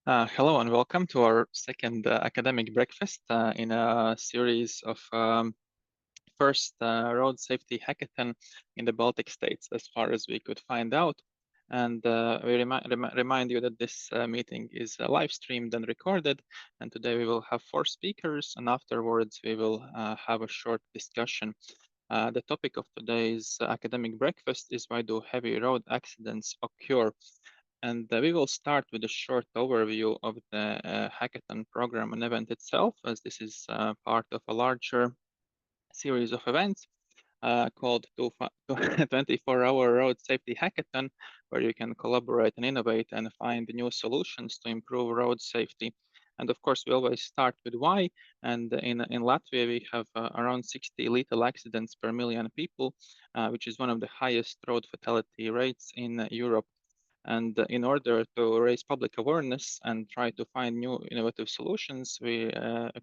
Hello and welcome to our second academic breakfast in a series of first road safety hackathon in the Baltic states, as far as we could find out. And we remind you that this meeting is live streamed and recorded. And today we will have 4 speakers, and afterwards we will have a short discussion. The topic of today's academic breakfast is why do heavy road accidents occur? And we will start with a short overview of the hackathon program and event itself, as this is part of a larger series of events called 24-Hour Road Safety Hackathon, where you can collaborate and innovate and find new solutions to improve road safety. And of course, we always start with why. And in Latvia, we have around 60 lethal accidents per million people, which is one of the highest road fatality rates in Europe. And in order to raise public awareness and try to find new innovative solutions, we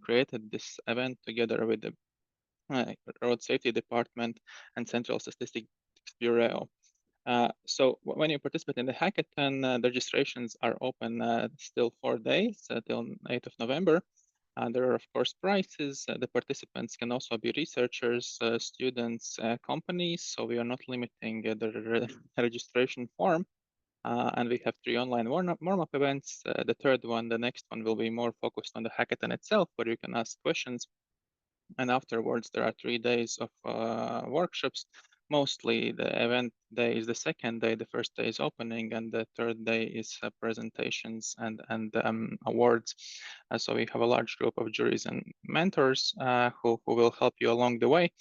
created this event together with the Road Safety Department and Central Statistics Bureau. So when you participate in the hackathon, the registrations are open still 4 days till 8th of November. There are, of course, prizes. The participants can also be researchers, students, companies. So we are not limiting the registration form. And we have 3 online warm-up events. The third one, the next one, will be more focused on the hackathon itself, where you can ask questions. And afterwards, there are 3 days of workshops. Mostly the event day is the second day, the first day is opening, and the third day is presentations and awards. So we have a large group of juries and mentors who will help you along the way.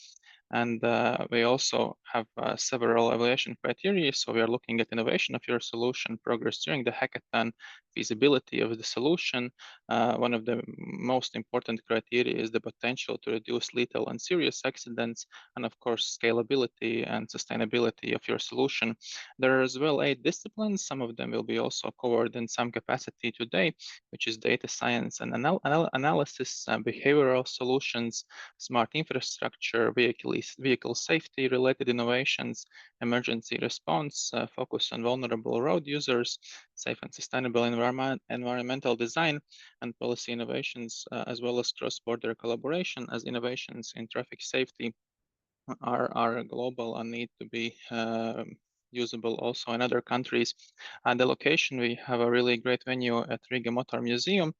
And we also have several evaluation criteria. So we are looking at innovation of your solution, progress during the hackathon, feasibility of the solution. One of the most important criteria is the potential to reduce lethal and serious accidents, and of course, scalability and sustainability of your solution. There are as well 8 disciplines. Some of them will be also covered in some capacity today, which is data science and analysis, behavioral solutions, smart infrastructure, vehicle safety related innovations, emergency response, focus on vulnerable road users, safe and sustainable environmental design, and policy innovations, as well as cross-border collaboration, as innovations in traffic safety are global and need to be usable also in other countries. And the location, we have a really great venue at Riga Motor Museum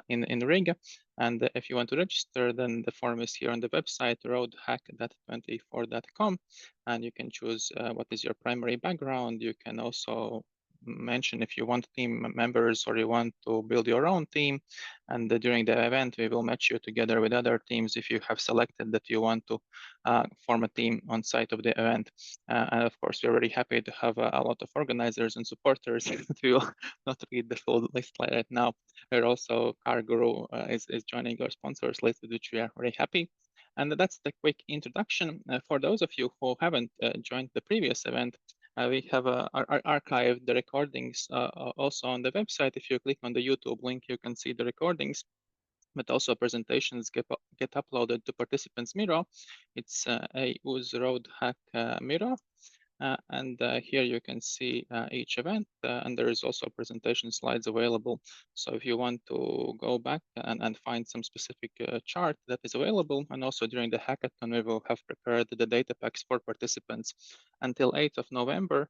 in Riga. And if you want to register, then the form is here on the website, roadhack.24.com. And you can choose what is your primary background. You can also mention if you want team members or you want to build your own team. And during the event, we will match you together with other teams if you have selected that you want to form a team on site of the event. And of course, we're very happy to have a lot of organizers and supporters. We will not read the full list right now. We're also CarGuru is joining our sponsors list, which we are very happy. And that's the quick introduction. For those of you who haven't joined the previous event, we have archived the recordings also on the website. If you click on the YouTube link, you can see the recordings, but also presentations get uploaded to participants Miro. It's a use road hack Miro. And here you can see each event, and there is also presentation slides available. So if you want to go back and find some specific chart that is available, and also during the hackathon, we will have prepared the data packs for participants. Until 8th of November,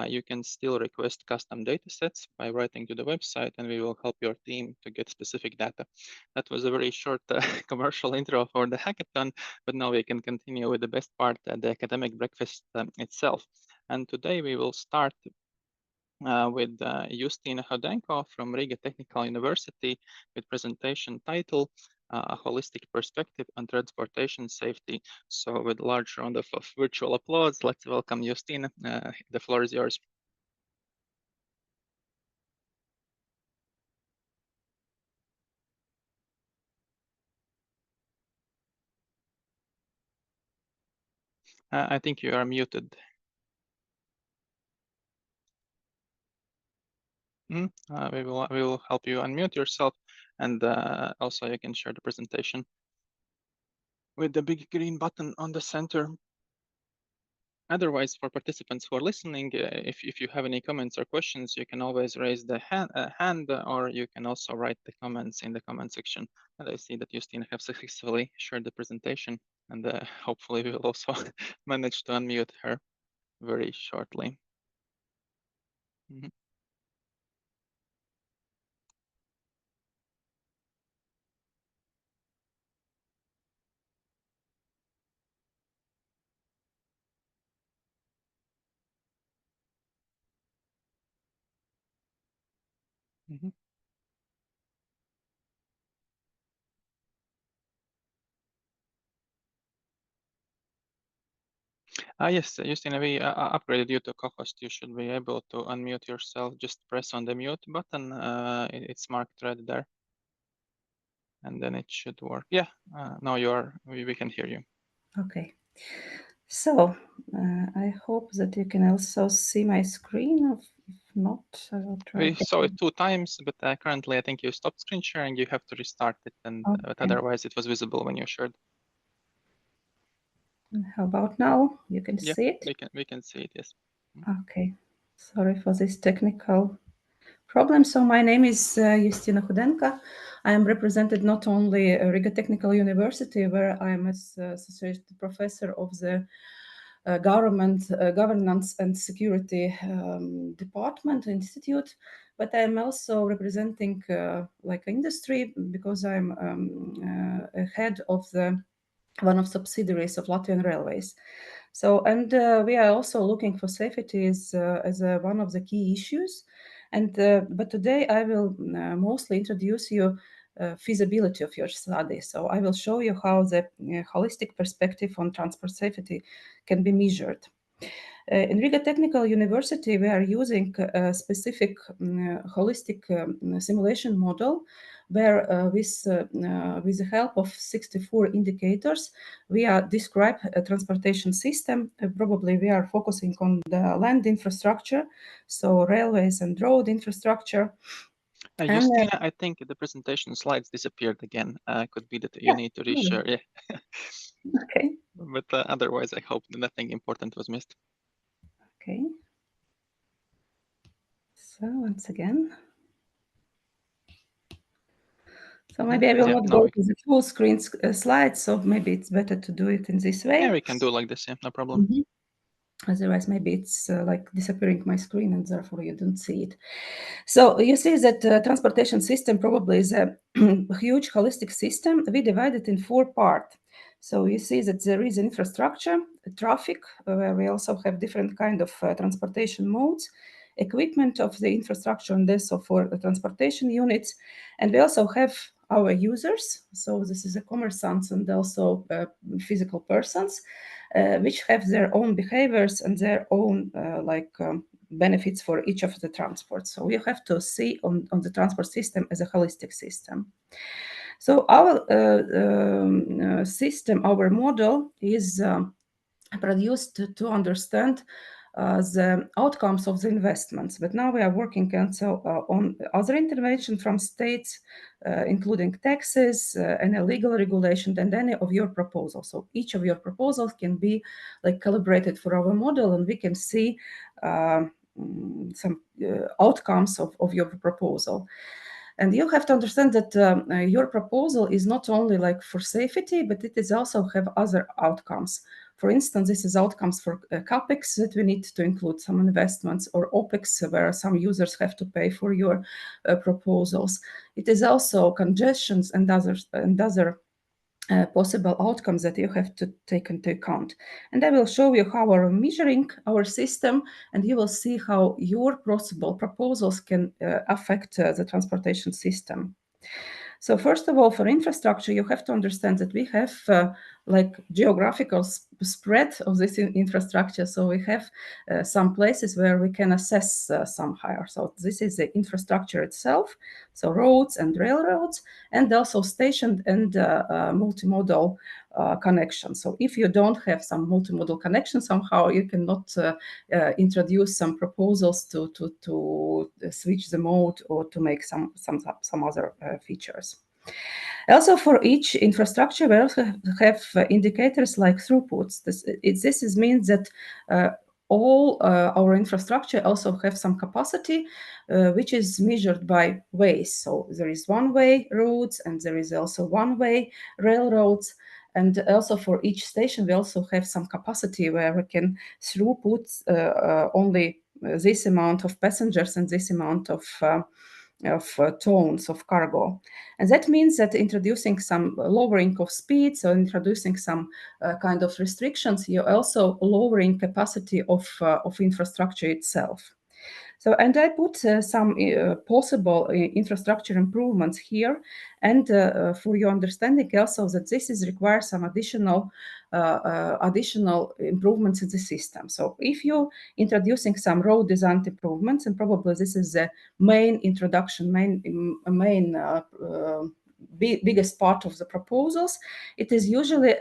you can still request custom data sets by writing to the website, and we will help your team to get specific data. That was a very short commercial intro for the hackathon, but now we can continue with the best part, the academic breakfast itself. And today we will start with Justina Hodenko from Riga Technical University with presentation title, A Holistic Perspective on Transportation Safety. So with a large round of virtual applause, let's welcome Justina. The floor is yours. I think you are muted. We will help you unmute yourself, and also you can share the presentation with the big green button on the center. Otherwise, for participants who are listening, if you have any comments or questions, you can always raise the hand, or you can also write the comments in the comment section. And I see that Justina have successfully shared the presentation, and hopefully we will also manage to unmute her very shortly. Mhm. Mhm. Yes, Justina, we upgraded you to co-host. You should be able to unmute yourself. Just press on the mute button. It's marked red there, and then it should work. Yeah, now we can hear you. Okay. So I hope that you can also see my screen. If not, I will try We again. saw it 2 times, but currently I think you stopped screen sharing. You have to restart it, and but Okay. otherwise it was visible when you shared. How about now? You can Yeah, see it? we can see it. Yes. Okay. Sorry for this technical problem. So my name is Justina Hudenka. I am represented not only Riga Technical University, where I am as associate professor of the governance and security department institute, but I am also representing like industry because I'm a head of the one of subsidiaries of Latvian Railways. So, and we are also looking for safety as one of the key issues. And but today I will mostly introduce you feasibility of your study. So I will show you how the holistic perspective on transport safety can be measured. In Riga Technical University, we are using a specific holistic simulation model where with the help of 64 indicators, we are describe a transportation system. Probably we are focusing on the land infrastructure, so railways and road infrastructure. And Justina, I think the presentation slides disappeared again. Could be that you yeah, need to really. reshare. Yeah. Okay, But otherwise, I hope nothing important was missed. okay. So once again. So maybe I will Yeah, not now go to the full screen slide, so maybe it's better to do it in this way. we can do like this. Yeah, no problem. Mhm. Otherwise, maybe it's like disappearing my screen and therefore you don't see it. So you see that transportation system probably is a huge holistic system. We divide it in four parts. So you see that there is infrastructure, traffic, where we also have different kind of transportation modes, equipment of the infrastructure and this for the transportation units, and we also have our users. So this is the commerçants and also physical persons, which have their own behaviors and their own benefits for each of the transports. So you have to see on the transport system as a holistic system. So our system, our model is produced to understand the outcomes of the investments. But now we are working also on other intervention from states, including taxes, any legal regulation, and any of your proposals. So each of your proposals can be like calibrated for our model, and we can see some outcomes of your proposal. And you have to understand that your proposal is not only like for safety, but it is also have other outcomes. For instance, this is outcomes for CAPEX that we need to include some investments, or OPEX where some users have to pay for your proposals. It is also congestions and other possible outcomes that you have to take into account. And I will show you how we're measuring our system, and you will see how your possible proposals can affect the transportation system. So first of all, for infrastructure, you have to understand that we have like geographical spread of this infrastructure. So we have some places where we can assess somehow. So this is the infrastructure itself, so roads and railroads, and also station and multimodal connection. So if you don't have some multimodal connection somehow, you cannot introduce some proposals to switch the mode or to make some other features. Also, for each infrastructure, we also have indicators like throughputs. This means that all our infrastructure also have some capacity, which is measured by ways. So there is one-way roads, and there is also one-way railroads. And also for each station, we also have some capacity where we can throughput only this amount of passengers and this amount of tons of cargo. And that means that introducing some lowering of speeds or introducing some kind of restrictions, you're also lowering capacity of infrastructure itself. So, and I put some possible infrastructure improvements here, and for your understanding also that this is requires some additional improvements in the system. So, if you introducing some road design improvements, and probably this is the main introduction, biggest part of the proposals, it is usually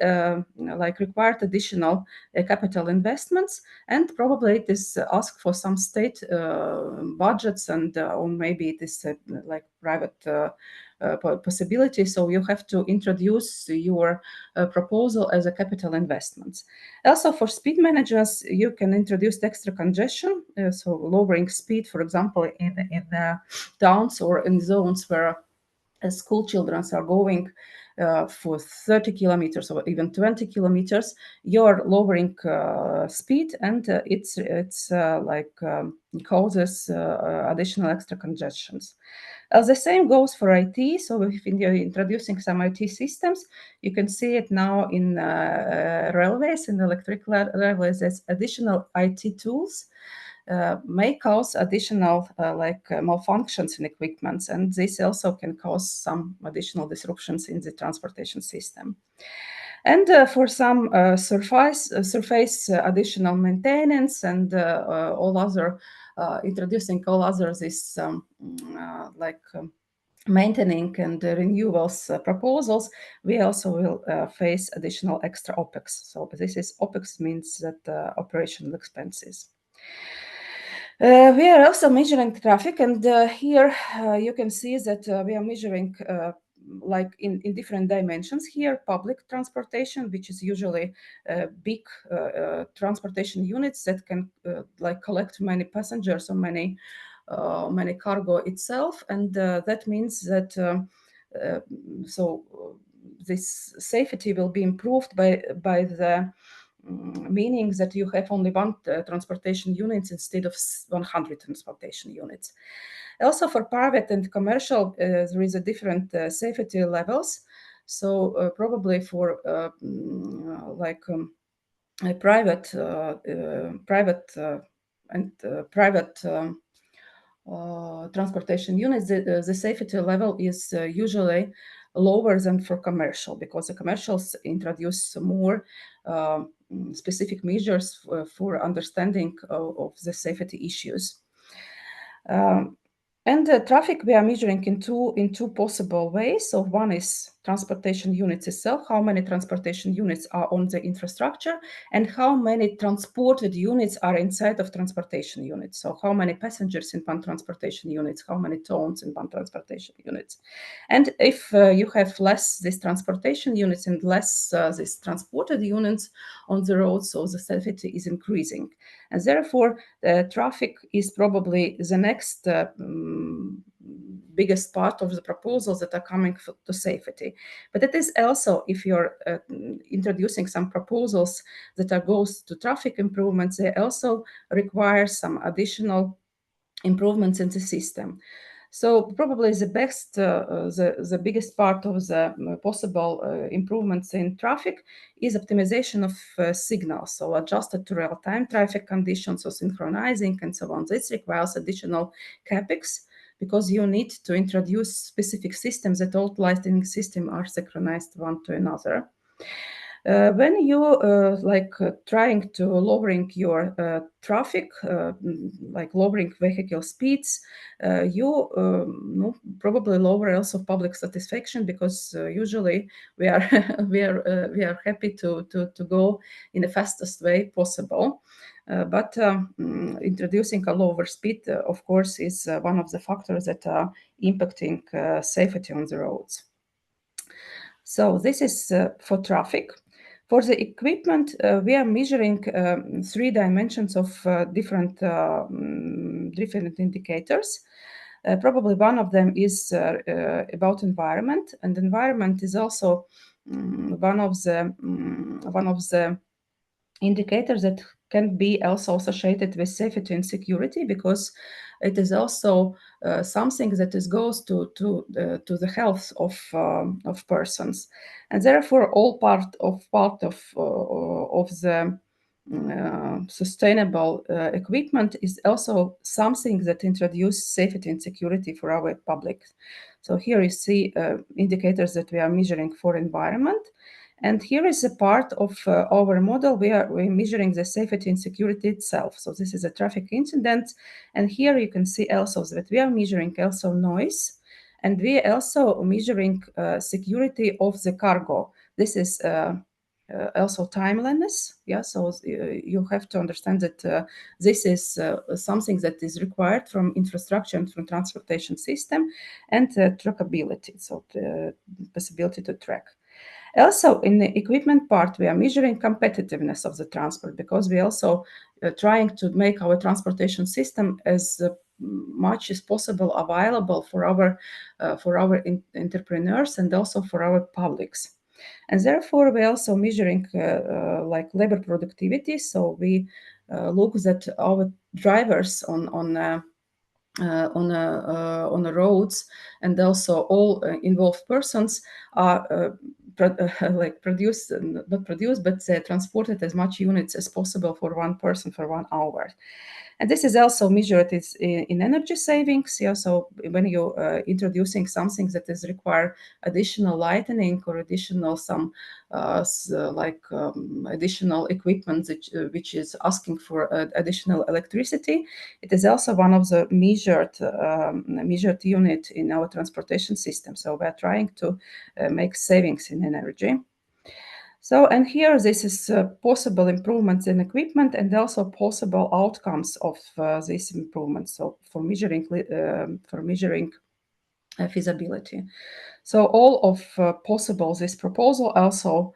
like required additional capital investments, and probably it is asked for some state budgets, and or maybe it is like private possibility. So you have to introduce your proposal as a capital investments. Also, for speed managers, you can introduce extra congestion, so lowering speed, for example, in towns or in zones where school children are going for 30 kilometers or even 20 kilometers, you're lowering speed, and it's like causes additional extra congestions. The same goes for IT. So if you're introducing some IT systems, you can see it now in railways, in electric railways, as additional IT tools may cause additional malfunctions in equipments, and this also can cause some additional disruptions in the transportation system. And for some surface additional maintenance and all other introducing all others is maintaining and renewals proposals, we also will face additional extra OPEX. So this is OPEX means that operational expenses. We are also measuring traffic, and here you can see that we are measuring like in different dimensions here. Public transportation, which is usually big transportation units that can like collect many passengers or many cargo itself, and that means that this safety will be improved by the meaning that you have only one transportation units instead of 100 transportation units. Also, for private and commercial, there is a different safety levels. So probably for private transportation units, the safety level is usually lower than for commercial, because the commercials introduce more specific measures for understanding of the safety issues. And the traffic we are measuring in two possible ways. So one is transportation units itself, how many transportation units are on the infrastructure, and how many transported units are inside of transportation units. So how many passengers in one transportation units, how many tons in one transportation units. And if you have less these transportation units and less these transported units on the road, so the safety is increasing. And therefore, traffic is probably the next biggest part of the proposals that are coming to safety. But it is also, if you're introducing some proposals that are goes to traffic improvements, they also require some additional improvements in the system. So probably the biggest part of the possible improvements in traffic is optimization of signals, so adjusted to real-time traffic conditions, or synchronizing and so on. This requires additional capex, because you need to introduce specific systems that all lightning systems are synchronized one to another. When you trying to lowering your traffic, like lowering vehicle speeds, you probably lower also public satisfaction, because usually we are we are happy to go in the fastest way possible. But introducing a lower speed, of course, is one of the factors that are impacting safety on the roads. So this is for traffic. For the equipment, we are measuring 3 dimensions of different indicators. Probably one of them is about environment, and environment is also one of the indicators that can be also associated with safety and security, because it is also something that is goes to the health of persons, and therefore all part of the sustainable equipment is also something that introduce safety and security for our public. So here you see indicators that we are measuring for environment. And here is a part of our model where we're measuring the safety and security itself. So this is a traffic incident. And here you can see also that we are measuring also noise. And we are also measuring security of the cargo. This is also timeliness. Yeah, so you have to understand that this is something that is required from infrastructure and from transportation system, and trackability, so the possibility to track. Also, in the equipment part, we are measuring competitiveness of the transport, because we also trying to make our transportation system as much as possible available for our entrepreneurs and also for our publics. And therefore, we're also measuring like labor productivity. So we look that our drivers on the roads, and also all involved persons are like produced, not produced, but transported as much units as possible for one person for 1 hour. And this is also measured in energy savings. Yeah, so when you introducing something that is require additional lighting or additional some additional equipment which is asking for additional electricity, it is also one of the measured unit in our transportation system. So we are trying to make savings in energy. So, and here this is possible improvements in equipment and also possible outcomes of these improvements. So for measuring feasibility. So all of possible this proposal also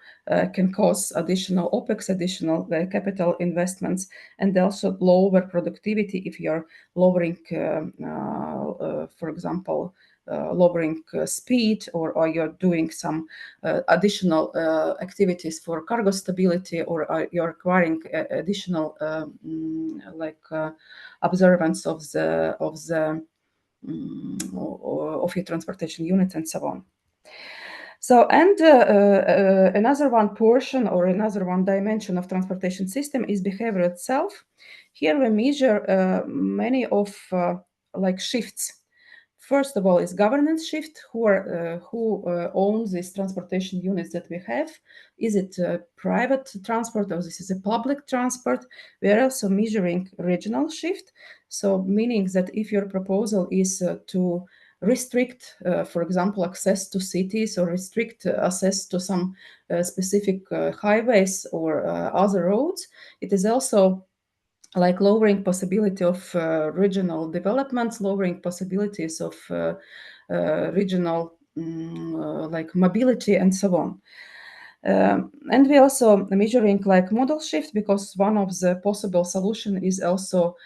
can cause additional OPEX, additional capital investments, and also lower productivity if you're lowering, for example, lowering speed, or you're doing some additional activities for cargo stability, or you're requiring additional observance of the of your transportation units and so on. So, and another one portion or another one dimension of transportation system is behavior itself. Here we measure many of like shifts. First of all, is governance shift. Who owns these transportation units that we have? Is it private transport, or this is a public transport? We are also measuring regional shift. So meaning that if your proposal is to restrict, for example, access to cities, or restrict access to some specific highways or other roads, it is also like lowering possibility of regional developments, lowering possibilities of regional like mobility and so on. And we also measuring like model shift, because one of the possible solution is also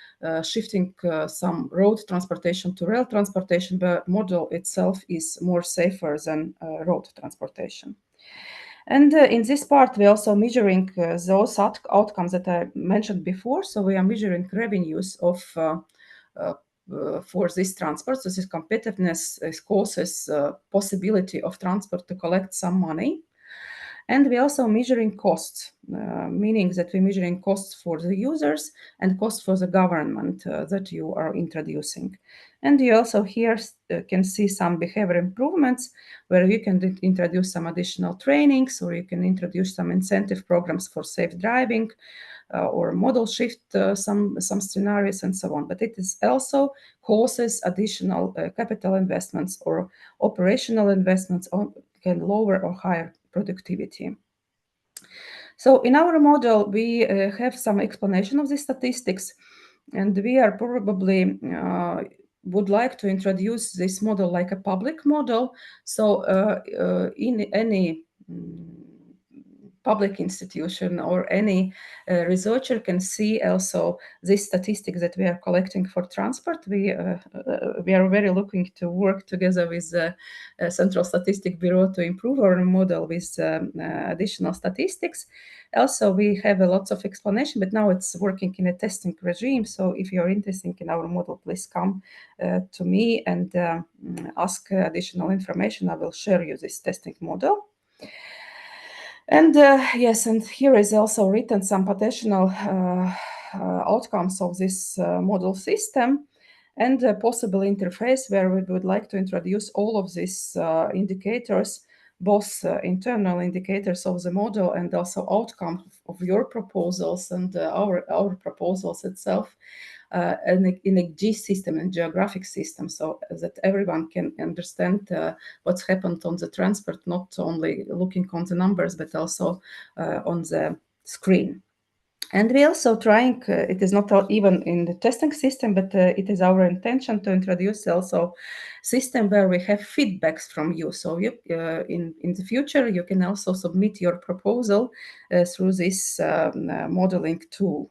shifting some road transportation to rail transportation, but model itself is more safer than road transportation. And in this part, we're also measuring those outcomes that I mentioned before. So we are measuring revenues of for this transport. So this competitiveness causes possibility of transport to collect some money. And we're also measuring costs, meaning that we're measuring costs for the users and costs for the government that you are introducing. And you also here can see some behavior improvements, where you can introduce some additional trainings, or you can introduce some incentive programs for safe driving, or model shift some scenarios and so on. But it is also causes additional capital investments or operational investments on can lower or higher productivity. So in our model, we have some explanation of the statistics, and we are probably would like to introduce this model like a public model. So in any public institution or any researcher can see also this statistics that we are collecting for transport. We are very looking to work together with the Central Statistic Bureau to improve our model with additional statistics. Also, we have a lots of explanation, but now it's working in a testing regime. So if you're interested in our model, please come to me and ask additional information. I will share you this testing model. And yes, and here is also written some potential outcomes of this model system and a possible interface where we would like to introduce all of these indicators, both internal indicators of the model and also outcome of your proposals and our proposals itself in a G system and geographic system, so that everyone can understand what's happened on the transport, not only looking on the numbers, but also on the screen. And we also trying, it is not even in the testing system, but it is our intention to introduce also system where we have feedbacks from you. So you, in the future, you can also submit your proposal through this modeling tool.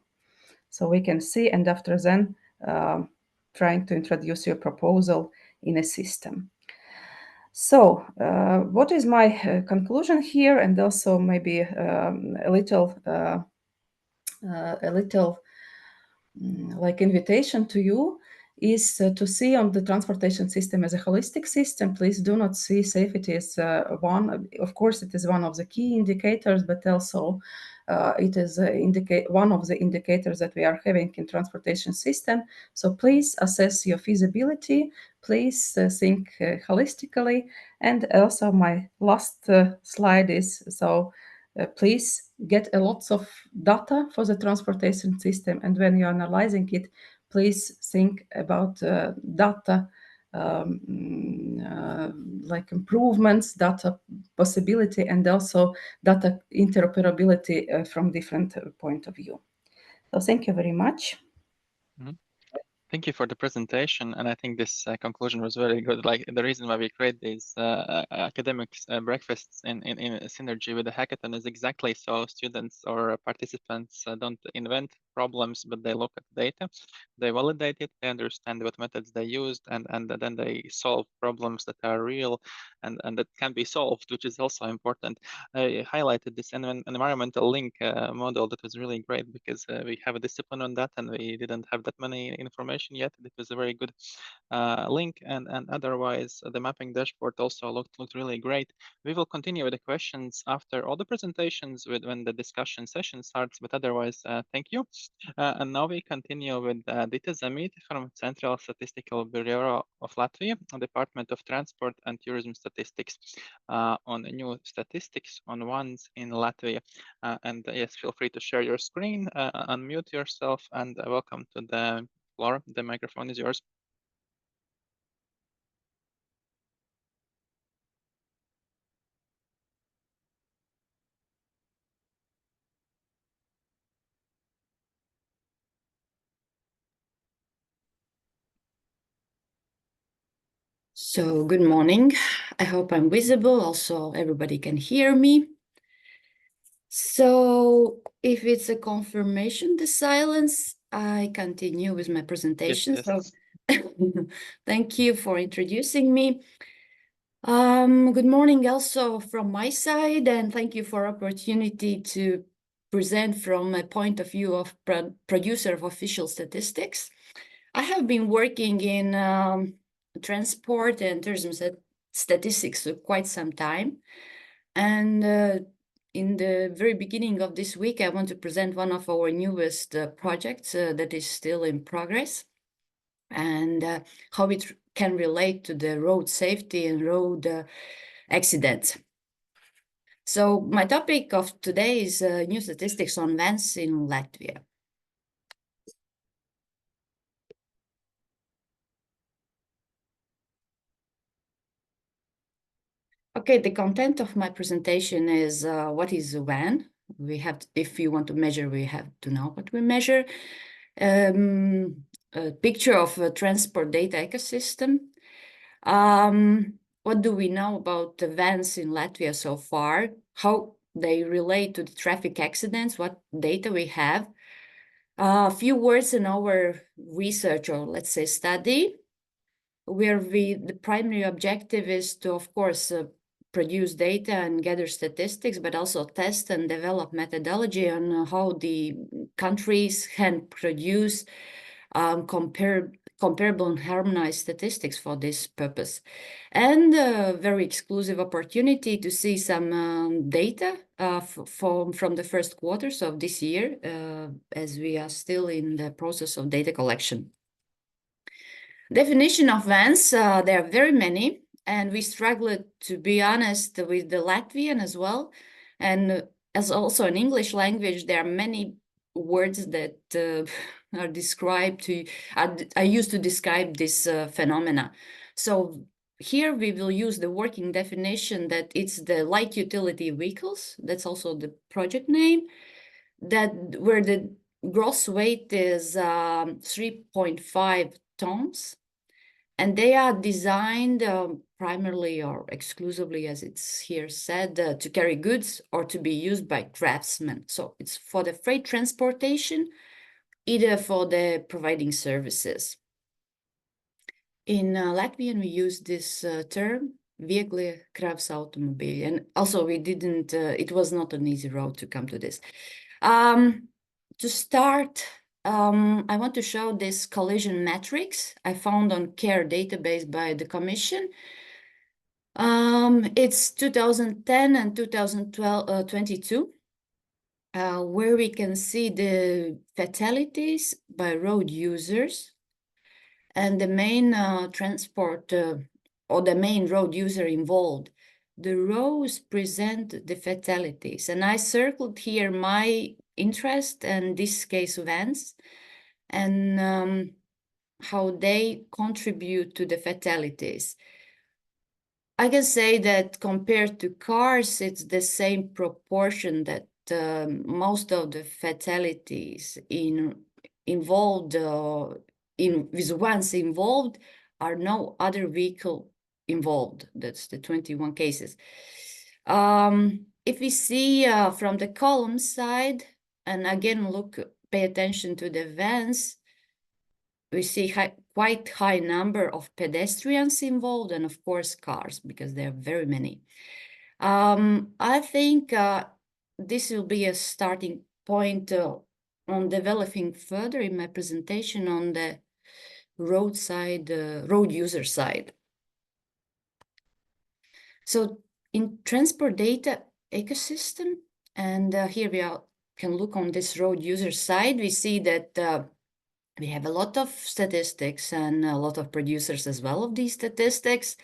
So we can see, and after then, trying to introduce your proposal in a system. So what is my conclusion here, and also maybe a little like invitation to you is to see on the transportation system as a holistic system. Please do not see safety as one. Of course, it is one of the key indicators, but also it is one of the indicators that we are having in transportation system. So please assess your feasibility. Please think holistically. And also my last slide is, so please get a lot of data for the transportation system. And when you're analyzing it, please think about data like improvements, data possibility, and also data interoperability from different point of view. So thank you very much. Mm-hmm. Thank you for the presentation, and I think this conclusion was very good. Like the reason why we create these academics breakfasts in synergy with the hackathon is exactly so students or participants don't invent problems, but they look at data, they validate it, they understand what methods they used, and then they solve problems that are real and that can be solved, which is also important. I highlighted this environmental link model that was really great because we have a discipline on that, and we didn't have that many information yet. It was a very good link, and otherwise the mapping dashboard also looked really great. We will continue with the questions after all the presentations when the discussion session starts, but otherwise thank you. And now we continue with Dita Zamit from Central Statistical Bureau of Latvia, Department of Transport and Tourism Statistics, on new statistics on ones in Latvia. And yes, feel free to share your screen, unmute yourself, and welcome to the floor. The microphone is yours. So good morning. I hope I'm visible. Also, everybody can hear me. So if it's a confirmation, the silence, I continue with my presentation. Yes. So thank you for introducing me. Good morning also from my side, and thank you for opportunity to present from a point of view of producer of official statistics. I have been working in transport and tourism statistics for quite some time. And in the very beginning of this week, I want to present one of our newest projects that is still in progress, and how it can relate to the road safety and road accidents. So my topic of today is new statistics on vans in Latvia. Okay, the content of my presentation is what is a van. We have, if you want to measure, we have to know what we measure. a picture of a transport data ecosystem. What do we know about the vans in Latvia so far? How they relate to the traffic accidents? What data we have? A few words in our research, or let's say study, where the primary objective is to, of course, produce data and gather statistics, but also test and develop methodology on how the countries can produce comparable and harmonized statistics for this purpose. And a very exclusive opportunity to see some data from the first quarters of this year, as we are still in the process of data collection. Definition of vans, there are very many, and we struggled, to be honest, with the Latvian as well. And as also in English language, there are many words that are described to, are used to describe this phenomena. So here we will use the working definition that it's the light utility vehicles. That's also the project name, that where the gross weight is 3.5 tons, and they are designed primarily or exclusively, as it's here said, to carry goods or to be used by craftsmen. So it's for the freight transportation, either for the providing services. In Latvian, we use this term, viegli kravas automobili, and also we didn't, it was not an easy road to come to this. To start, I want to show this collision matrix I found on CARE database by the Commission. It's 2010 and 2022, where we can see the fatalities by road users, and the main transport or the main road user involved. The rows present the fatalities, and I circled here my interest, and this case vans, and how they contribute to the fatalities. I can say that compared to cars, it's the same proportion, that most of the fatalities involved with vans involved are no other vehicle involved. That's the 21 cases. If we see from the column side, and again pay attention to the vans, we see quite high number of pedestrians involved, and of course cars, because there are very many. I think this will be a starting point on developing further in my presentation on the road user side. So in transport data ecosystem, and here we can look on this road user side, we see that we have a lot of statistics and a lot of producers as well of these statistics.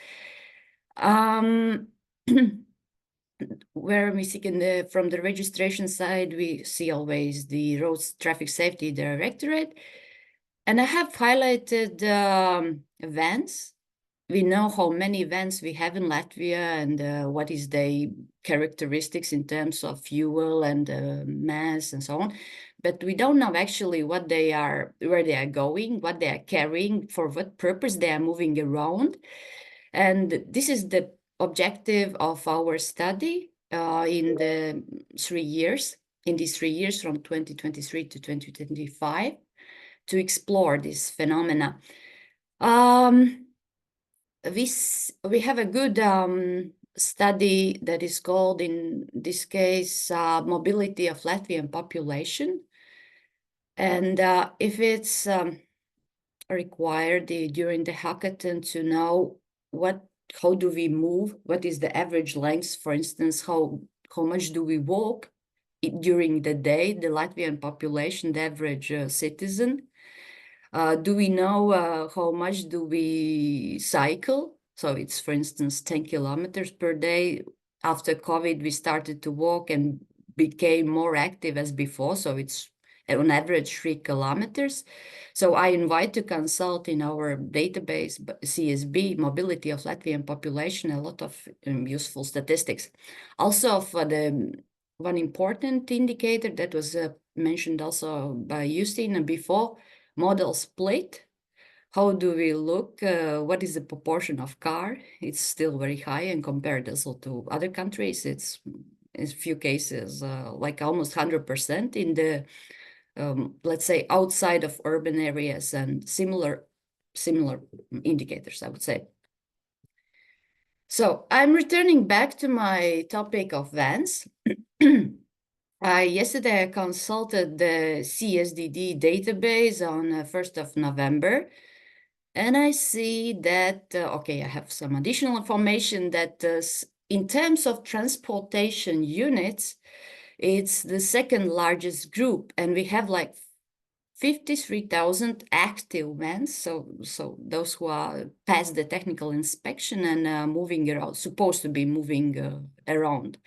Where we see from the registration side, we see always the Road Traffic Safety Directorate. And I have highlighted vans. We know how many vans we have in Latvia, and what is the characteristics in terms of fuel and mass and so on. But we don't know actually what they are, where they are going, what they are carrying, for what purpose they are moving around. And this is the objective of our study in these 3 years from 2023 to 2025, to explore this phenomena. We have a good study that is called, in this case, Mobility of Latvian Population. And if it's required during the hackathon to know how do we move, what is the average length, for instance, how much do we walk during the day, the Latvian population, the average citizen. Do we know how much do we cycle? So it's, for instance, 10 kilometers per day. After COVID, we started to walk and became more active as before. So it's on average 3 kilometers. So I invite to consult in our database, CSB, Mobility of Latvian Population, a lot of useful statistics. Also, for the one important indicator that was mentioned also by Justina before, model split. How do we look? What is the proportion of car? It's still very high, and compared also to other countries, it's in a few cases like almost 100% in the let's say outside of urban areas, and similar indicators, I would say. So I'm returning back to my topic of vans. Yesterday I consulted the CSDD database on 1st of November, and I see that, okay, I have some additional information that in terms of transportation units, it's the second largest group, and we have like 53,000 active vans, so those who are past the technical inspection and moving around, supposed to be moving around.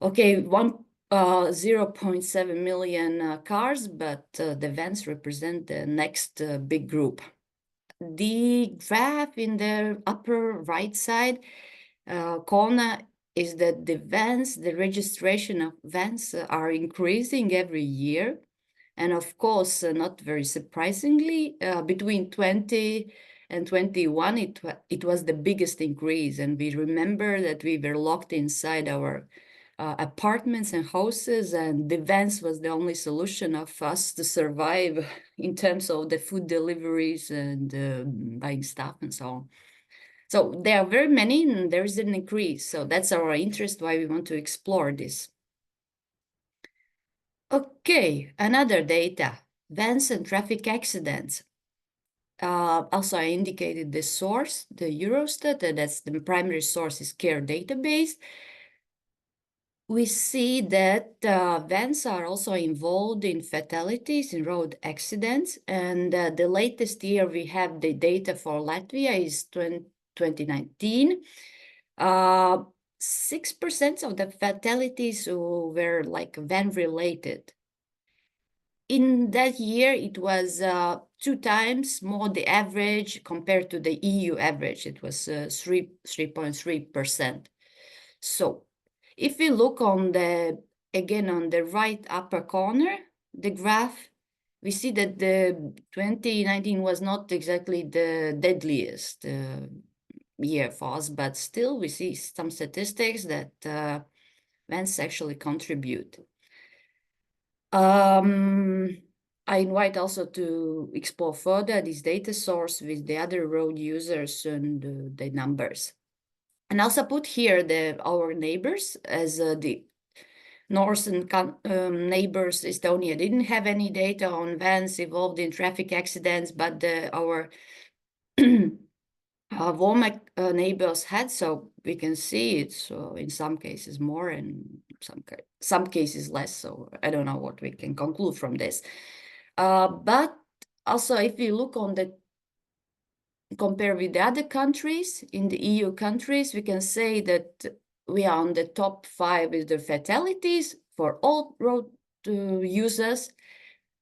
Okay, 0.7 million cars, but the vans represent the next big group. The graph in the upper right side corner is that the vans, the registration of vans are increasing every year. And of course, not very surprisingly, between 20 and 21, it was the biggest increase. And we remember that we were locked inside our apartments and houses, and the vans was the only solution of us to survive in terms of the food deliveries and buying stuff and so on. So there are very many, and there is an increase. So that's our interest, why we want to explore this. Okay, another data, vans and traffic accidents. Also, I indicated the source, the Eurostat, that's the primary source is CARE database. We see that vans are also involved in fatalities, in road accidents, and the latest year we have the data for Latvia is 2019. 6% of the fatalities were like van related. In that year, it was 2 times more the average compared to the EU average. It was 3.3%. So if we look on the, again, on the right upper corner, the graph, we see that the 2019 was not exactly the deadliest year for us, but still we see some statistics that vans actually contribute. I invite also to explore further this data source with the other road users and the numbers. And also put here our neighbors as the northern neighbors. Estonia didn't have any data on vans involved in traffic accidents, but our Warm-Up neighbors had, so we can see it's in some cases more and some cases less. So I don't know what we can conclude from this. But also, if we look on the compare with the other countries in the EU countries, we can say that we are on the top 5 with the fatalities for all road users,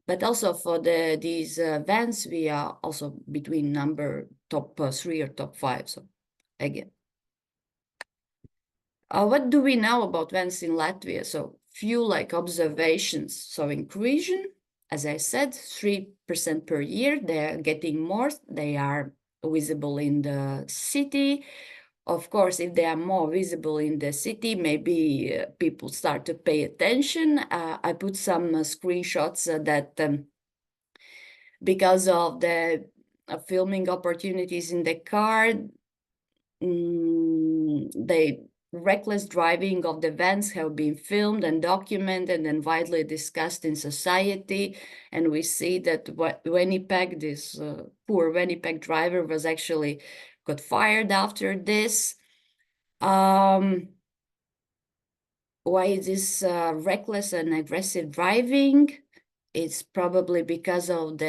but also for these vans, we are also between top 3 or top 5. So again, what do we know about vans in Latvia? So few like observations. So increase, as I said, 3% per year. They're getting more. They are visible in the city. Of course, if they are more visible in the city, maybe people start to pay attention. I put some screenshots that because of the filming opportunities in the car, the reckless driving of the vans have been filmed and documented and widely discussed in society. And we see that Winnipeg, this poor Winnipeg driver was actually got fired after this. Why is this reckless and aggressive driving? It's probably because of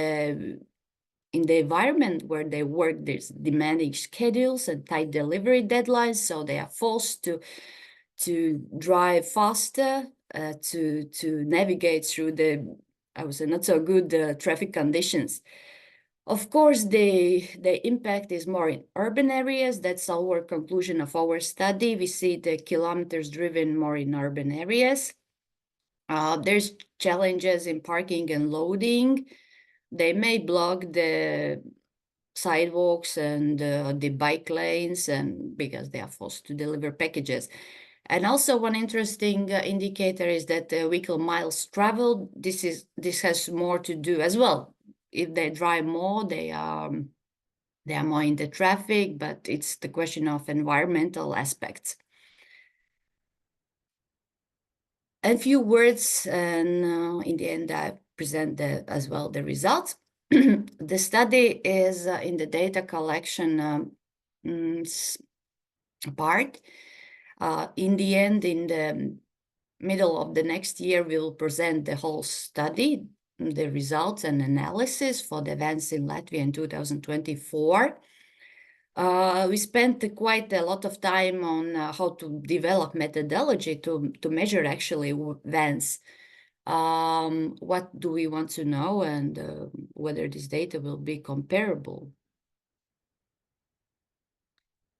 in the environment where they work, there's demanding schedules and tight delivery deadlines, so they are forced to drive faster, to navigate through the, I would say, not so good traffic conditions. Of course, the impact is more in urban areas. That's our conclusion of our study. We see the kilometers driven more in urban areas. There's challenges in parking and loading. They may block the sidewalks and the bike lanes, and because they are forced to deliver packages. And also one interesting indicator is that the vehicle miles traveled. This has more to do as well. If they drive more, they are more in the traffic, but it's the question of environmental aspects. A few words, and in the end, I present as well the results. The study is in the data collection part. In the end, in the middle of the next year, we will present the whole study, the results and analysis for the events in Latvia in 2024. We spent quite a lot of time on how to develop methodology to measure actually events. What do we want to know, and whether this data will be comparable.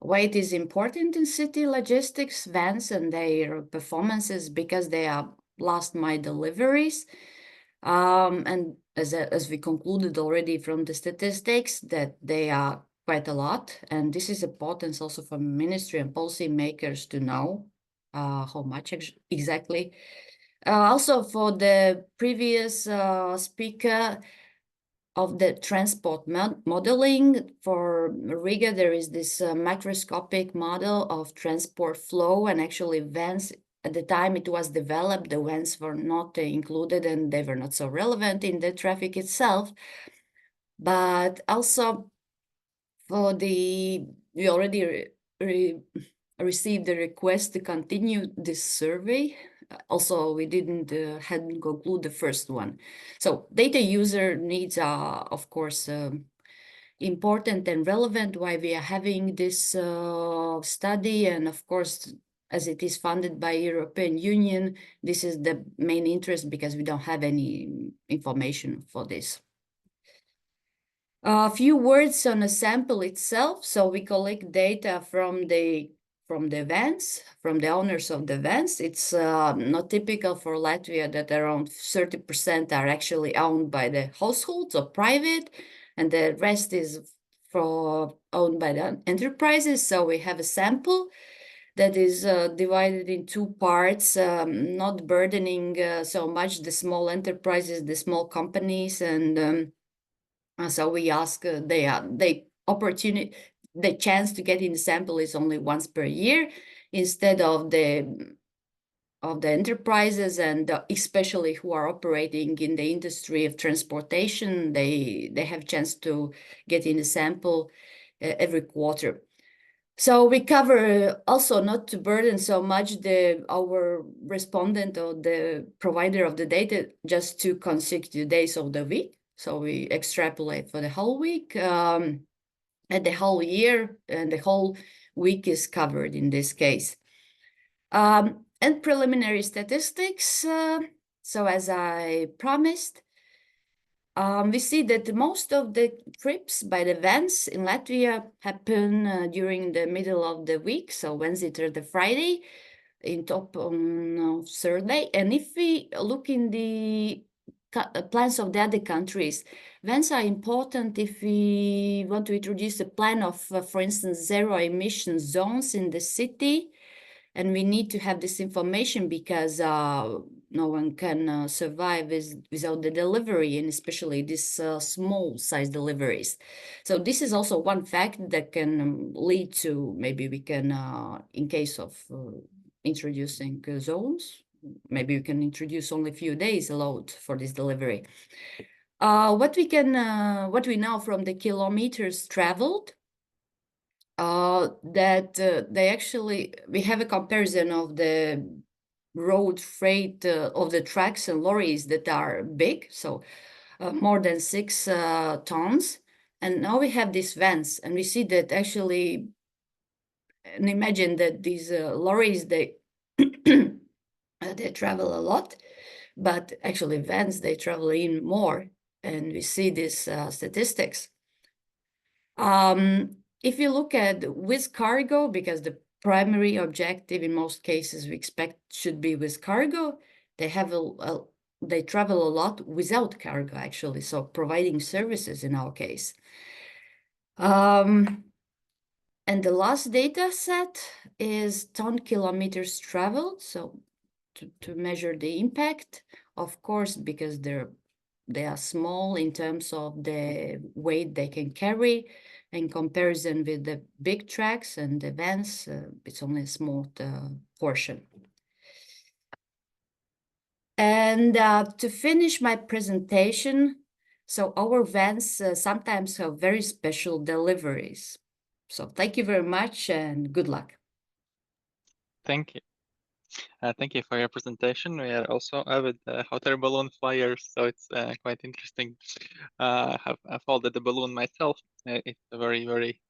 Why it is important in city logistics, vans and their performances, because they are last mile deliveries. And as we concluded already from the statistics, that they are quite a lot. And this is important also for ministry and policy makers to know how much exactly. Also for the previous speaker, of the transport modeling for Riga, there is this microscopic model of transport flow, and actually vans, at the time it was developed, the vans were not included and they were not so relevant in the traffic itself. But also for we already received the request to continue this survey. Also, we hadn't concluded the first one. So data user needs are, of course, important and relevant why we are having this study. And of course, as it is funded by European Union, this is the main interest because we don't have any information for this. A few words on a sample itself. So we collect data from the vans, from the owners of the vans. It's not typical for Latvia that around 30% are actually owned by the households or private, and the rest is owned by the enterprises. So we have a sample that is divided in two parts, not burdening so much the small enterprises, the small companies, and so we ask the chance to get in the sample is only once per year instead of the enterprises, and especially who are operating in the industry of transportation, they have chance to get in the sample every quarter. So we cover also not to burden so much our respondent or the provider of the data, just 2 consecutive days of the week. So we extrapolate for the whole week, and the whole year, and the whole week is covered in this case. And preliminary statistics. So as I promised, we see that most of the trips by the vans in Latvia happen during the middle of the week, so Wednesday, Thursday, Friday, in top on Thursday. And if we look in the plans of the other countries, vans are important if we want to introduce a plan of, for instance, zero emission zones in the city. And we need to have this information because no one can survive without the delivery, and especially these small size deliveries. So this is also one fact that can lead to, maybe we can, in case of introducing zones, maybe we can introduce only a few days load for this delivery. What we know from the kilometers traveled, we have a comparison of the road freight of the trucks and lorries that are big, so more than 6 tons. And now we have these vans, and we see that actually, and imagine that these lorries, they travel a lot, but actually vans, they travel in more, and we see these statistics. If you look at with cargo, because the primary objective in most cases we expect should be with cargo, they have they travel a lot without cargo, actually, so providing services in our case. And the last data set is ton-kilometers traveled, so to measure the impact, of course, because they are small in terms of the weight they can carry. In comparison with the big tracks and the vans, it's only a small portion. And to finish my presentation, so our vans sometimes have very special deliveries. So thank you very much and good luck. Thank you. Thank you for your presentation. We are also avid hot air balloon flyers, so it's quite interesting. I've folded the balloon myself. It's a very, very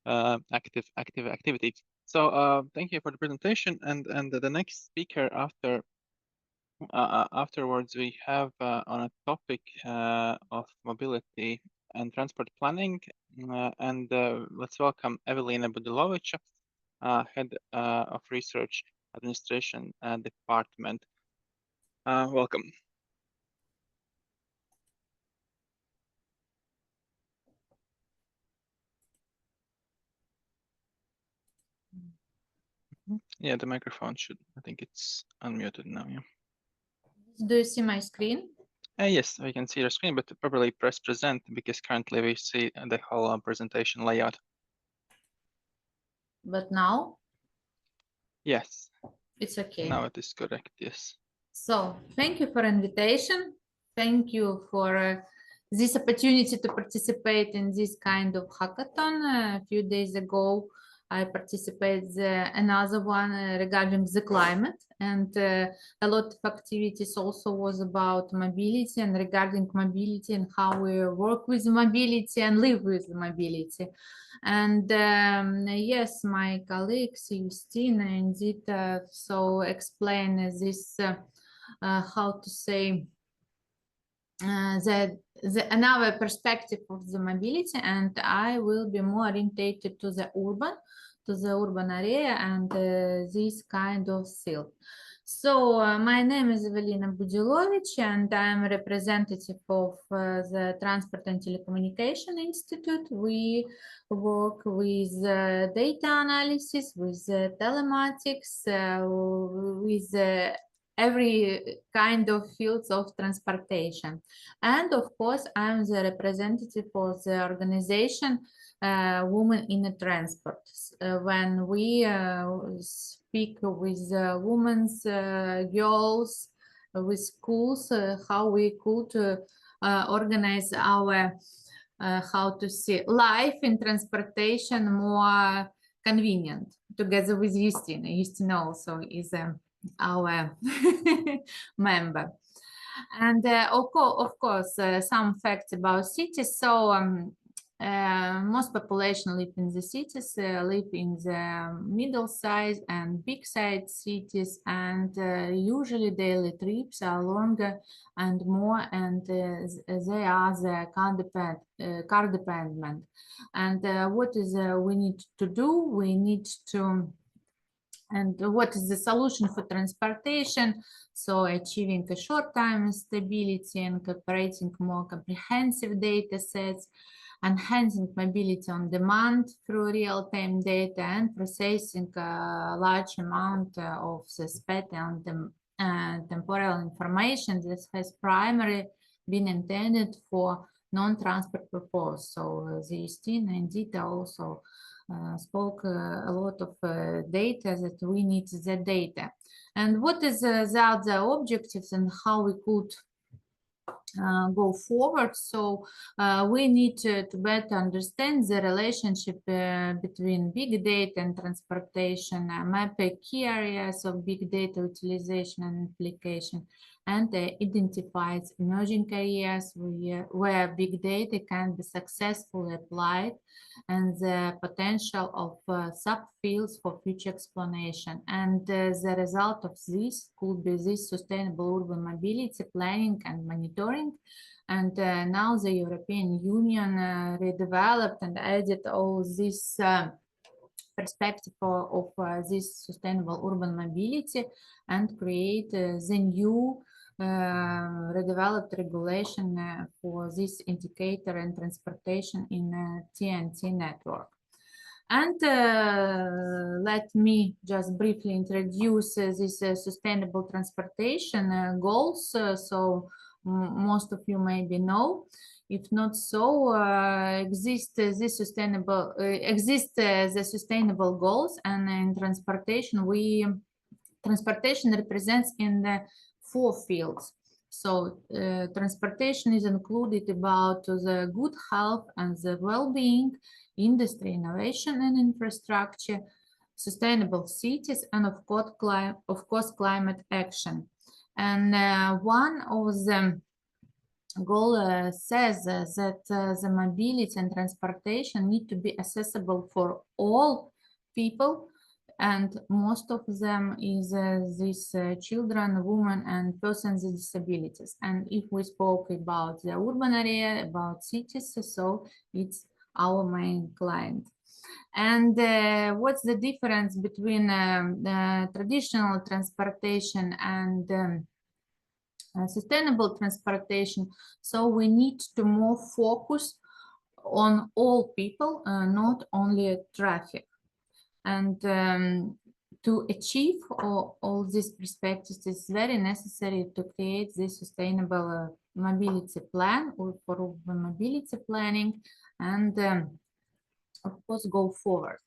active activity. So thank you for the presentation. And the next speaker afterwards we have on a topic of mobility and transport planning. Let's welcome Evelina Budilovic, Head of Research Administration Department. Welcome. Yeah, the microphone should, I think it's unmuted now, yeah. Do you see my screen? Yes, we can see your screen, but probably press present because currently we see the whole presentation layout. But now Yes, it's okay. now it is correct, yes. So thank you for invitation. Thank you for this opportunity to participate in this kind of hackathon. A few days ago, I participated another one regarding the climate, and a lot of activities also was about mobility and regarding mobility and how we work with mobility and live with mobility. And yes, my colleagues Justina indeed so explain this how to say another perspective of the mobility, and I will be more orientated to the urban area and this kind of field. So my name is Evelina Budilovic, and I'm a representative of the Transport and Telecommunication Institute. We work with data analysis, with telematics, with every kind of fields of transportation. And of course, I'm the representative of the organization Women in the Transport. When we speak with women, girls, with schools, how we could organize our, how to say, life in transportation more convenient, together with Justina. Justina also is our member. And of course, some facts about cities. So most population live in the cities, live in the middle size and big size cities, and usually daily trips are longer and more, and they are the car dependent. And what is we need to do? We need to, and what is the solution for transportation? So achieving a short time stability and incorporating more comprehensive data sets, enhancing mobility on demand through real-time data, and processing a large amount of the spatial and temporal information that has primarily been intended for non-transport purpose. So the Justina and Dita also spoke a lot of data, that we need the data. And what is the other objectives and how we could go forward? So we need to better understand the relationship between big data and transportation, map key areas of big data utilization and application, and identify emerging areas where big data can be successfully applied, and the potential of subfields for future explanation. And the result of this could be this sustainable urban mobility planning and monitoring. And now the European Union redeveloped and added all this perspective of this sustainable urban mobility, and create the new redeveloped regulation for this indicator and transportation in TNT network. And let me just briefly introduce this sustainable transportation goals. So most of you maybe know. If not so, exist the sustainable goals, and in transportation, transportation represents in the 4 fields. So transportation is included about the good health and the well-being, industry, innovation and infrastructure, sustainable cities, and of course climate action. And one of the goal says that the mobility and transportation need to be accessible for all people, and most of them is these children, women, and persons with disabilities. And if we spoke about the urban area, about cities, so it's our main client. And what's the difference between traditional transportation and sustainable transportation? So we need to more focus on all people, not only traffic. And to achieve all these perspectives, it's very necessary to create this sustainable mobility plan or for mobility planning, and of course go forward.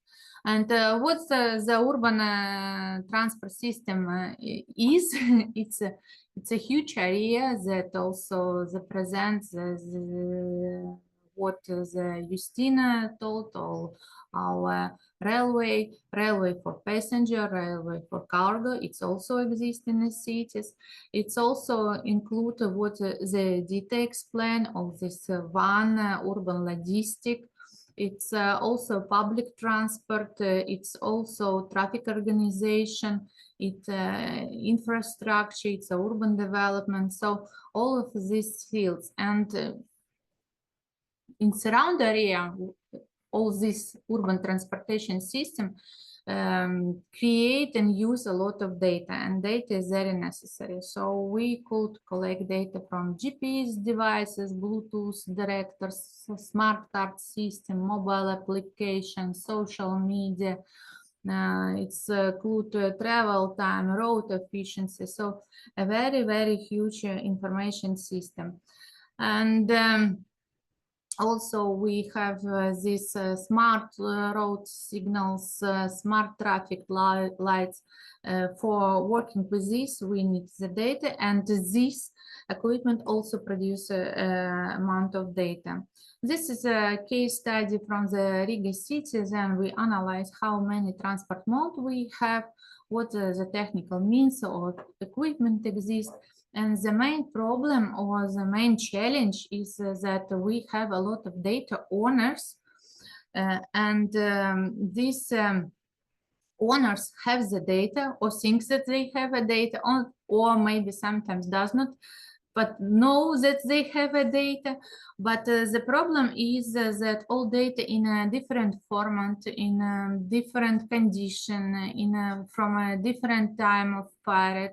And what the urban transport system is, it's a huge area that also represents what the Justina told, all our railway for passenger, railway for cargo. It's also exists in the cities. It's also include what the Dita explained of this one urban logistic. It's also public transport. It's also traffic organization. It's infrastructure. It's urban development. So all of these fields, and in surround area, all this urban transportation system create and use a lot of data, and data is very necessary. So we could collect data from GPS devices, Bluetooth directors, smart card system, mobile application, social media. It's include travel time, road efficiency. So a very, very huge information system. And also, we have these smart road signals, smart traffic lights. For working with this, we need the data, and this equipment also produce amount of data. This is a case study from the Riga cities, and we analyze how many transport modes we have, what the technical means or equipment exists. And the main problem or the main challenge is that we have a lot of data owners, and these owners have the data or thinks that they have a data on, or maybe sometimes does not, but know that they have a data. But the problem is that all data in a different format, in a different condition, from a different time of period.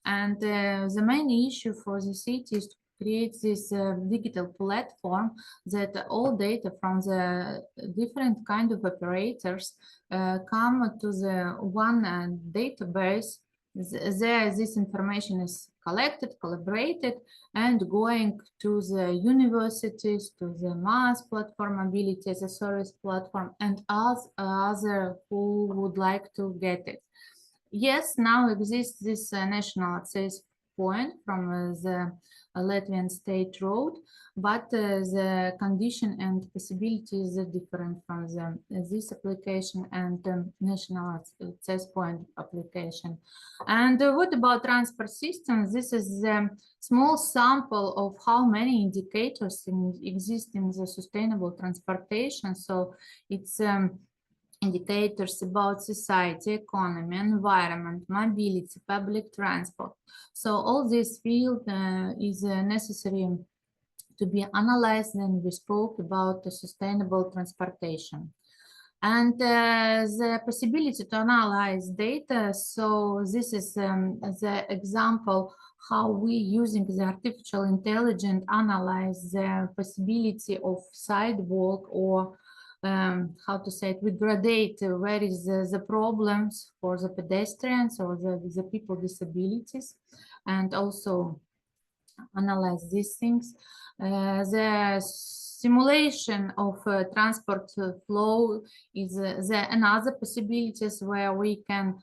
And the main issue for the city is to create this digital platform that all data from the different kind of operators come to the one database. There, this information is collected, collaborated, and going to the universities, to the MAS platform, Mobility as a Service platform, and other who would like to get it. Yes, now exists this national access point from the Latvian state road, but the condition and possibility is different from this application and national access point application. And what about transport systems? This is a small sample of how many indicators exist in the sustainable transportation. So it's indicators about society, economy, environment, mobility, public transport. So all this field is necessary to be analyzed, and we spoke about the sustainable transportation. And the possibility to analyze data. So this is the example how we using the artificial intelligence analyze the possibility of sidewalk, or how to say it, we gradate where is the problems for the pedestrians or the people with disabilities, and also analyze these things. The simulation of transport flow is another possibilities where we can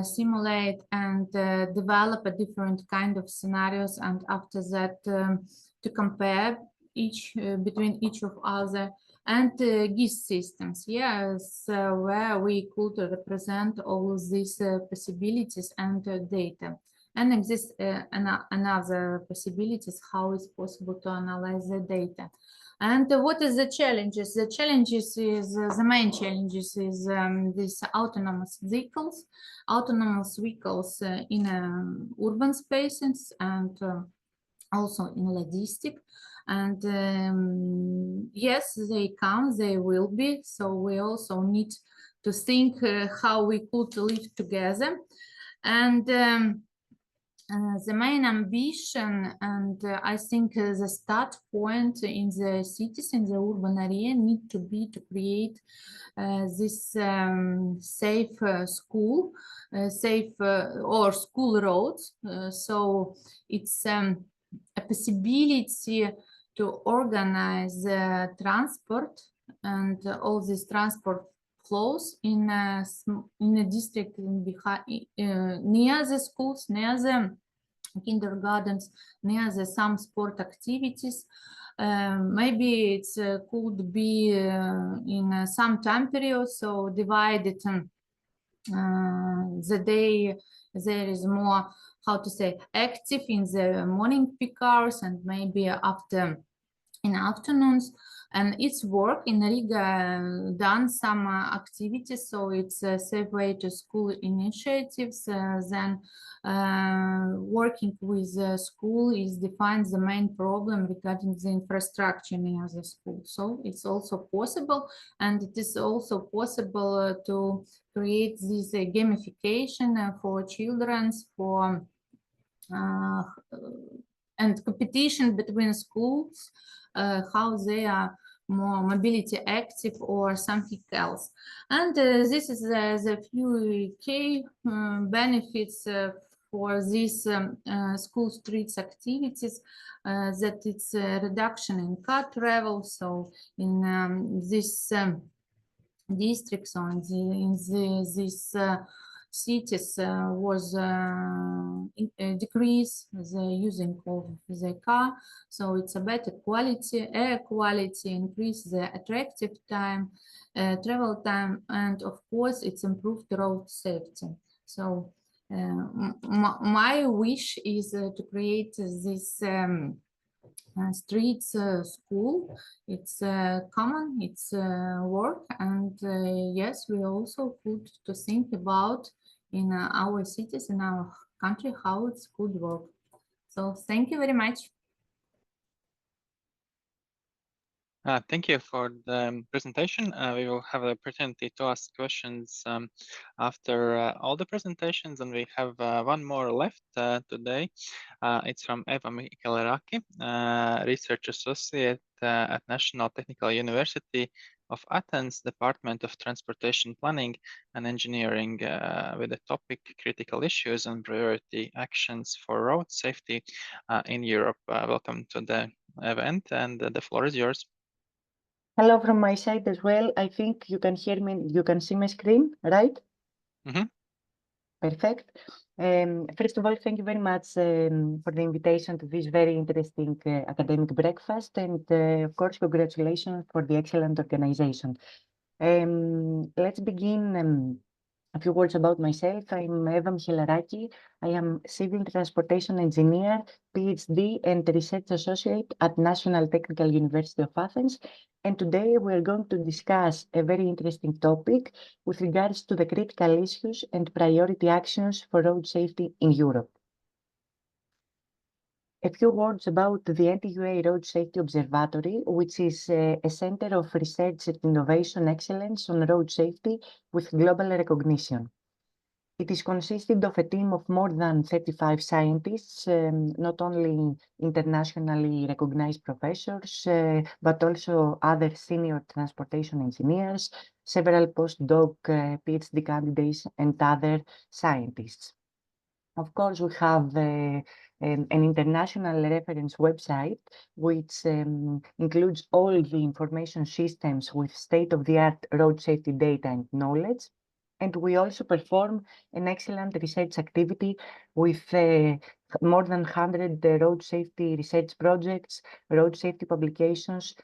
simulate and develop a different kind of scenarios, and after that to compare between each of other, and GIS systems, yes, where we could represent all these possibilities and data. And exists another possibilities how it's possible to analyze the data. And what is the challenges? The challenges is the main challenges is these autonomous vehicles in urban spaces, and also in logistics. And yes, they come, they will be. So we also need to think how we could live together. And the main ambition, and I think the start point in the cities, in the urban area, need to be to create this safe school, safe or school roads. So it's a possibility to organize transport and all this transport flows in a district near the schools, near the kindergartens, near the some sport activities. Maybe it could be in some time period, so divided the day there is more, how to say, active in the morning peak hours, and maybe after in afternoons. And it's work in Riga done some activities, so it's a safe way to school initiatives. Then working with the school is defines the main problem regarding the infrastructure near the school. So it's also possible, and it is also possible to create this gamification for children, for and competition between schools, how they are more mobility active or something else. And this is the few key benefits for these school streets activities, that it's a reduction in car travel. So in this districts or these cities was decrease the using of the car, so it's a better quality, air quality, increase the attractive time, travel time, and of course it's improved road safety. So my wish is to create this streets school. It's common, it's work, and yes, we also could to think about in our cities, in our country, how it could work. So thank you very much. Thank you for the presentation. We will have the opportunity to ask questions after all the presentations, and we have one more left today. It's from Eva Mikelaraki, Research Associate at National Technical University of Athens, Department of Transportation Planning and Engineering, with the topic Critical Issues and Priority Actions for Road Safety in Europe. Welcome to the event, and the floor is yours. Hello from my side as well. I think you can hear me, you can see my screen, right? Mm-hmm. Perfect. First of all, thank you very much for the invitation to this very interesting academic breakfast, and of course, congratulations for the excellent organization. Let's begin. A few words about myself. I'm Eva Mikelaraki. I am Civil Transportation Engineer, PhD and Research Associate at National Technical University of Athens. And today we're going to discuss a very interesting topic with regards to the critical issues and priority actions for road safety in Europe. A few words about the NTUA Road Safety Observatory, which is a center of research and innovation excellence on road safety with global recognition. It is consisted of a team of more than 35 scientists, not only internationally recognized professors, but also other senior transportation engineers, several postdoc PhD candidates, and other scientists. Of course, we have an international reference website, which includes all the information systems with state-of-the-art road safety data and knowledge. And we also perform an excellent research activity with more than 100 road safety research projects, road safety publications,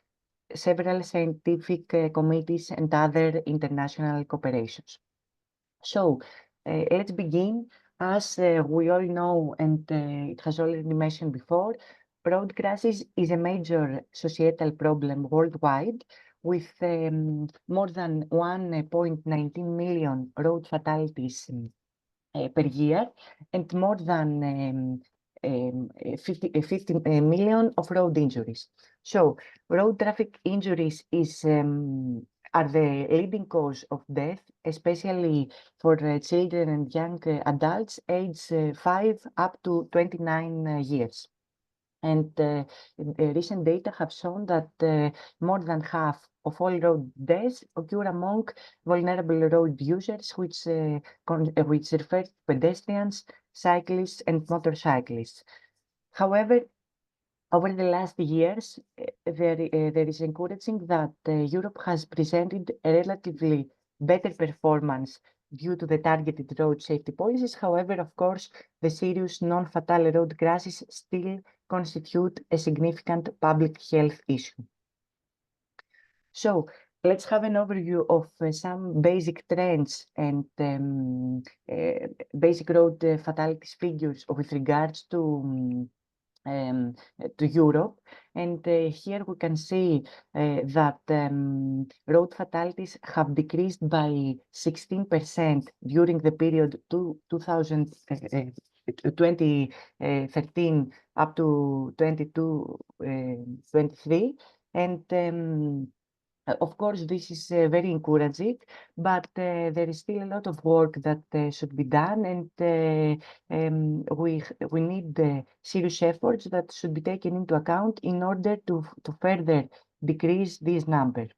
several scientific committees, and other international cooperations. So let's begin. As we all know, and it has already been mentioned before, road crashes is a major societal problem worldwide, with more than 1.19 million road fatalities per year and more than 50 million of road injuries. So road traffic injuries are the leading cause of death, especially for children and young adults aged 5 up to 29 years. And recent data have shown that more than half of all road deaths occur among vulnerable road users, which refer to pedestrians, cyclists, and motorcyclists. However, over the last years, there is encouraging that Europe has presented a relatively better performance due to the targeted road safety policies. However, of course, the serious non-fatal road crashes still constitute a significant public health issue. So let's have an overview of some basic trends and basic road fatalities figures with regards to Europe. And here we can see that road fatalities have decreased by 16% during the period 2013 up to 2023. And of course, this is very encouraging, but there is still a lot of work that should be done, and we need serious efforts that should be taken into account in order to further decrease this number.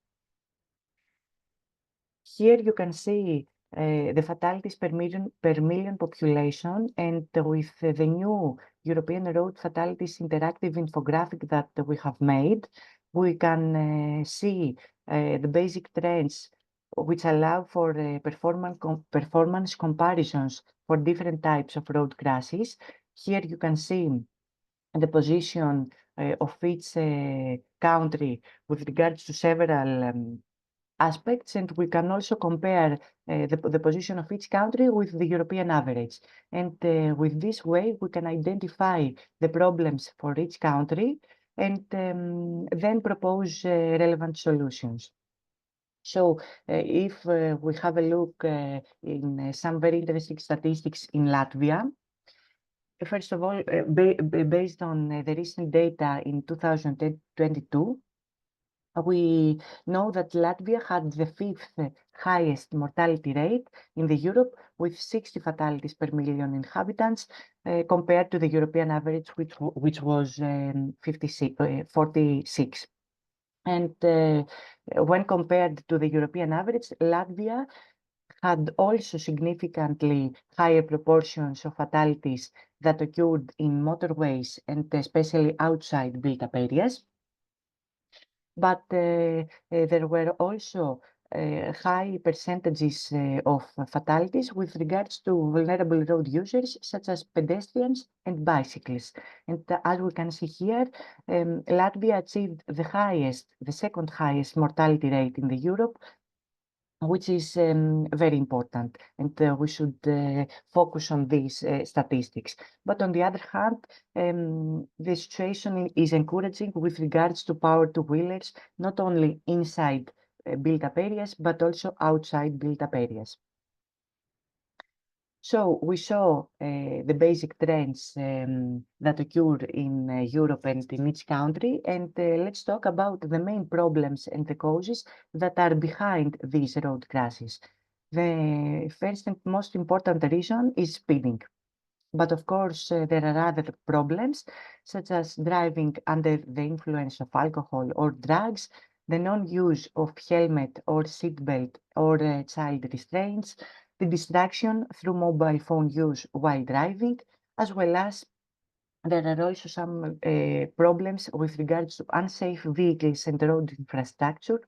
Here you can see the fatalities per million population, and with the new European Road Fatalities Interactive Infographic that we have made, we can see the basic trends which allow for performance comparisons for different types of road crashes. Here you can see the position of each country with regards to several aspects, and we can also compare the position of each country with the European average. And with this way, we can identify the problems for each country and then propose relevant solutions. So if we have a look in some very interesting statistics in Latvia, first of all, based on the recent data in 2022, we know that Latvia had the 5th highest mortality rate in the Europe, with 60 fatalities per million inhabitants, compared to the European average, which was 46. And when compared to the European average, Latvia had also significantly higher proportions of fatalities that occurred in motorways and especially outside built-up areas. But there were also high percentages of fatalities with regards to vulnerable road users, such as pedestrians and bicyclists. And as we can see here, Latvia achieved the second highest mortality rate in the Europe, which is very important, and we should focus on these statistics. But on the other hand, the situation is encouraging with regards to power two-wheelers, not only inside built-up areas, but also outside built-up areas. So we saw the basic trends that occur in Europe and in each country, and let's talk about the main problems and the causes that are behind these road crashes. The first and most important reason is speeding. But of course, there are other problems, such as driving under the influence of alcohol or drugs, the non-use of helmet or seatbelt or child restraints, the distraction through mobile phone use while driving, as well as there are also some problems with regards to unsafe vehicles and road infrastructure,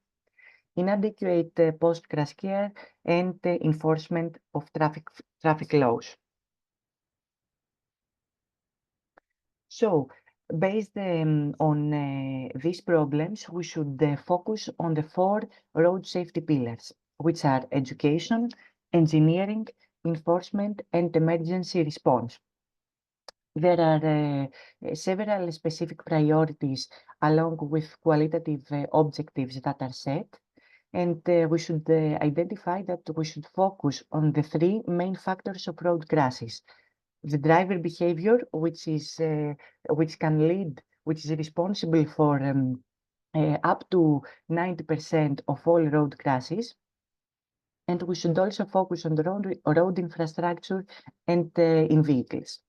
inadequate post-crash care, and enforcement of traffic laws. So, based on these problems, we should focus on the 4 road safety pillars, which are education, engineering, enforcement, and emergency response. There are several specific priorities along with qualitative objectives that are set, and we should identify that we should focus on the 3 main factors of road crashes: the driver behavior, which is which is responsible for up to 90% of all road crashes. And we should also focus on the road infrastructure and in vehicles.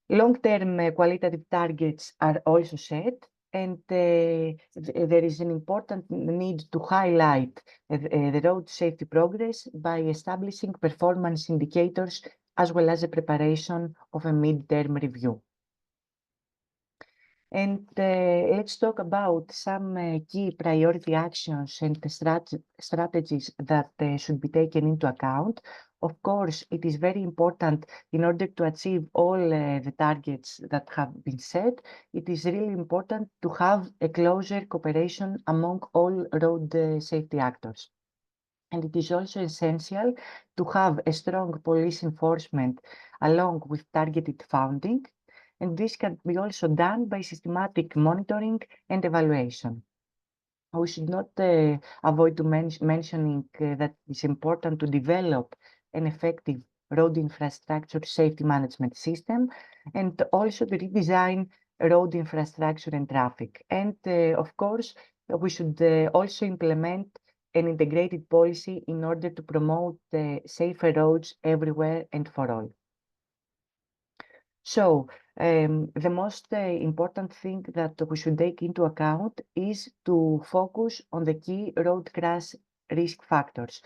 Long-term qualitative targets are also set, and there is an important need to highlight the road safety progress by establishing performance indicators as well as the preparation of a mid-term review. And let's talk about some key priority actions and strategies that should be taken into account. Of course, it is very important in order to achieve all the targets that have been set. It is really important to have a closer cooperation among all road safety actors. And it is also essential to have a strong police enforcement along with targeted funding. And this can be also done by systematic monitoring and evaluation. We should not avoid mentioning that it's important to develop an effective road infrastructure safety management system and also to redesign road infrastructure and traffic. And of course, we should also implement an integrated policy in order to promote safer roads everywhere and for all. So, the most important thing that we should take into account is to focus on the key road crash risk factors.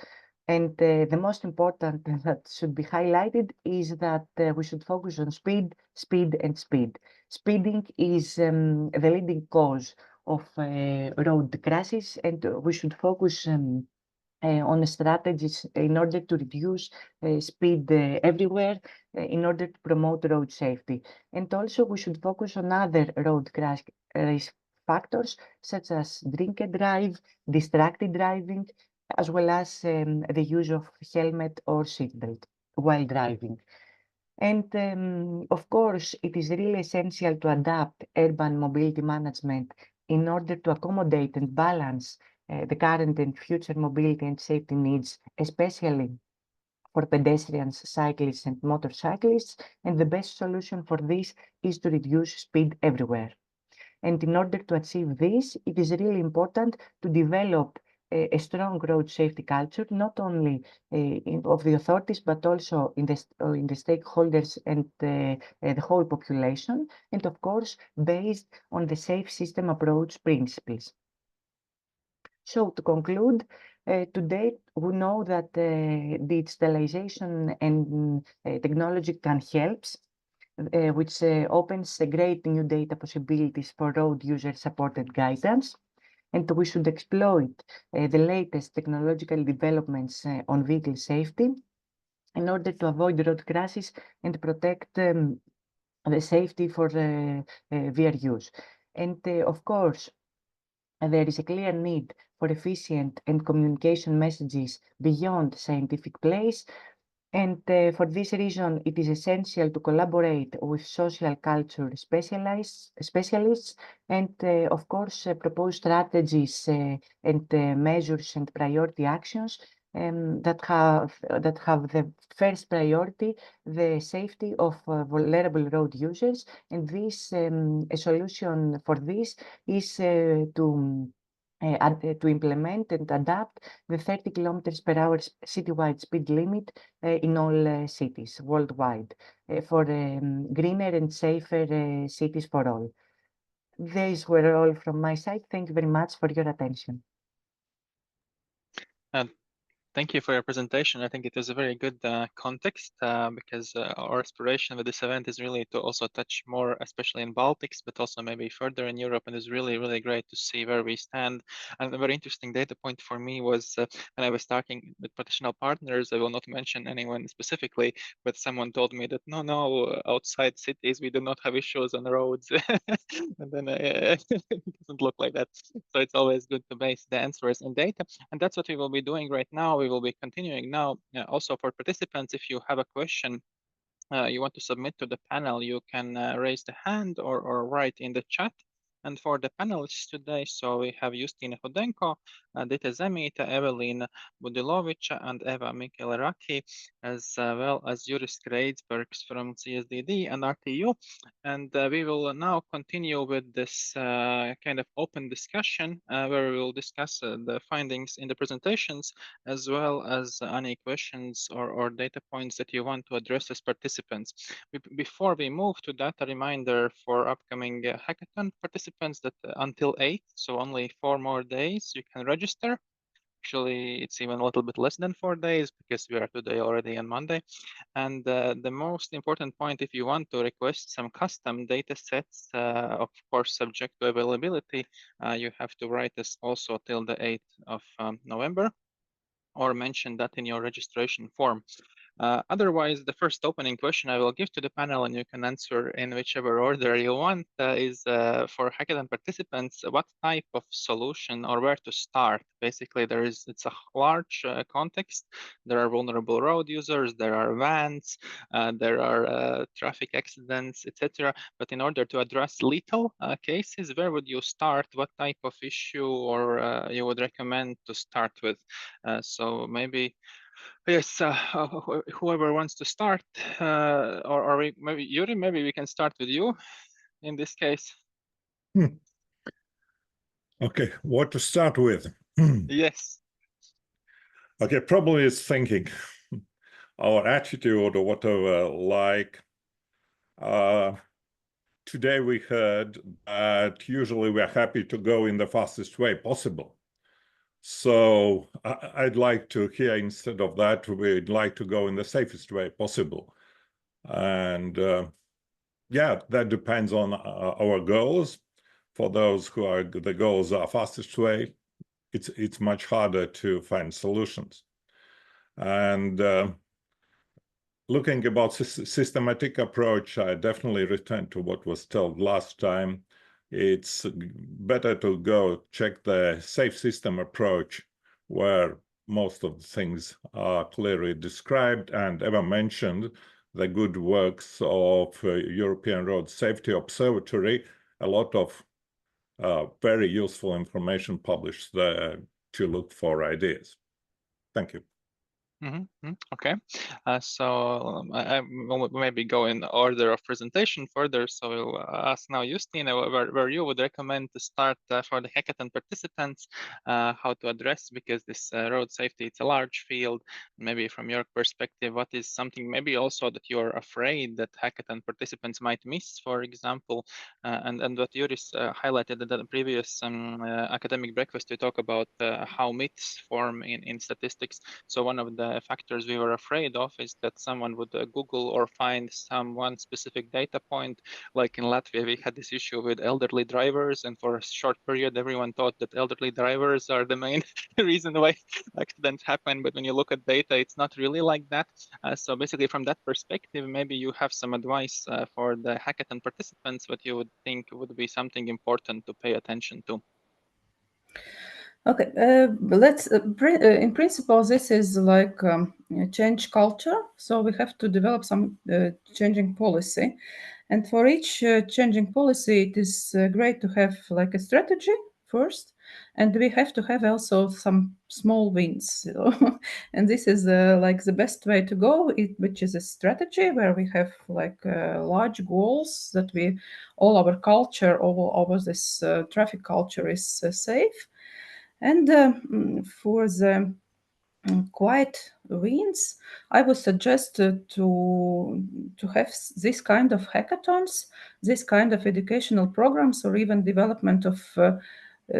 And the most important that should be highlighted is that we should focus on speed, speed, and speed. Speeding is the leading cause of road crashes, and we should focus on strategies in order to reduce speed everywhere in order to promote road safety. And also we should focus on other road crash risk factors such as drink and drive, distracted driving, as well as the use of helmet or seatbelt while driving. And of course, it is really essential to adapt urban mobility management in order to accommodate and balance the current and future mobility and safety needs, especially for pedestrians, cyclists, and motorcyclists. And the best solution for this is to reduce speed everywhere. And in order to achieve this, it is really important to develop a strong road safety culture, not only of the authorities, but also in the stakeholders and the whole population, and of course, based on the safe system approach principles. So to conclude, today we know that digitalization and technology can help, which opens great new data possibilities for road user-supported guidance. And we should exploit the latest technological developments on vehicle safety in order to avoid road crashes and protect the safety for VRUs. And of course, there is a clear need for efficient and communication messages beyond scientific place. And for this reason, it is essential to collaborate with social culture specialists and, of course, propose strategies and measures and priority actions that have the first priority, the safety of vulnerable road users. And this a solution for this is to to implement and adapt the 30 kilometers per hour citywide speed limit in all cities worldwide for greener and safer cities for all. These were all from my side. Thank you very much for your attention. Thank you for your presentation. I think it was a very good context because our aspiration with this event is really to also touch more, especially in Baltics, but also maybe further in Europe. And it's really, really great to see where we stand. And a very interesting data point for me was when I was talking with potential partners, I will not mention anyone specifically, but someone told me that no, outside cities, we do not have issues on the roads. And then it doesn't look like that. So it's always good to base the answers in data. And that's what we will be doing right now. We will be continuing now. Also for participants, if you have a question you want to submit to the panel, you can raise the hand or write in the chat. And for the panelists today, so we have Justina Hodenko, Dita Zemita, Evelyn Budilovic, and Eva Mikeleraki, as well as Juris Kreidsbergs from CSDD and RTU. And we will now continue with this kind of open discussion where we will discuss the findings in the presentations, as well as any questions or data points that you want to address as participants. Before we move to that, a reminder for upcoming hackathon participants that until 8, so only 4 more days, you can register. Actually, it's even a little bit less than 4 days because we are today already on Monday. And the most important point, if you want to request some custom data sets, of course, subject to availability, you have to write us also till the 8th of November or mention that in your registration form. Otherwise, the first opening question I will give to the panel, and you can answer in whichever order you want, is for hackathon participants, what type of solution or where to start? Basically, it's a large context. There are vulnerable road users, there are vans, there are traffic accidents, etc. But in order to address lethal cases, where would you start? What type of issue or you would recommend to start with? So maybe yes, whoever wants to start, or maybe Yuri, maybe we can start with you in this case. Okay, what to start with? Yes. Okay, probably it's thinking our attitude or whatever, like today we heard that usually we're happy to go in the fastest way possible. So I'd like to hear instead of that, we'd like to go in the safest way possible. And yeah, that depends on our goals. For those who are the goals are fastest way, it's much harder to find solutions. And looking about systematic approach, I definitely return to what was told last time. It's better to go check the safe system approach where most of the things are clearly described, and Eva mentioned the good works of European Road Safety Observatory. A lot of very useful information published there to look for ideas. Thank you. Okay, so I will maybe go in order of presentation further. So we'll ask now Justina where you would recommend to start for the hackathon participants, how to address, because this road safety, it's a large field. Maybe from your perspective, what is something maybe also that you're afraid that hackathon participants might miss, for example, and what Juris highlighted at the previous academic breakfast, we talk about how myths form in statistics. So one of the factors we were afraid of is that someone would Google or find one specific data point. Like in Latvia, we had this issue with elderly drivers, and for a short period, everyone thought that elderly drivers are the main reason why accidents happen. But when you look at data, it's not really like that. So basically, from that perspective, maybe you have some advice for the hackathon participants, what you would think would be something important to pay attention to. Okay, let's. In principle, this is like change culture. So we have to develop some changing policy, and for each changing policy, it is great to have like a strategy first, and we have to have also some small wins. And this is like the best way to go, which is a strategy where we have like large goals that all our culture, all over this traffic culture is safe. And for the quiet wins, I would suggest to have this kind of hackathons, this kind of educational programs, or even development of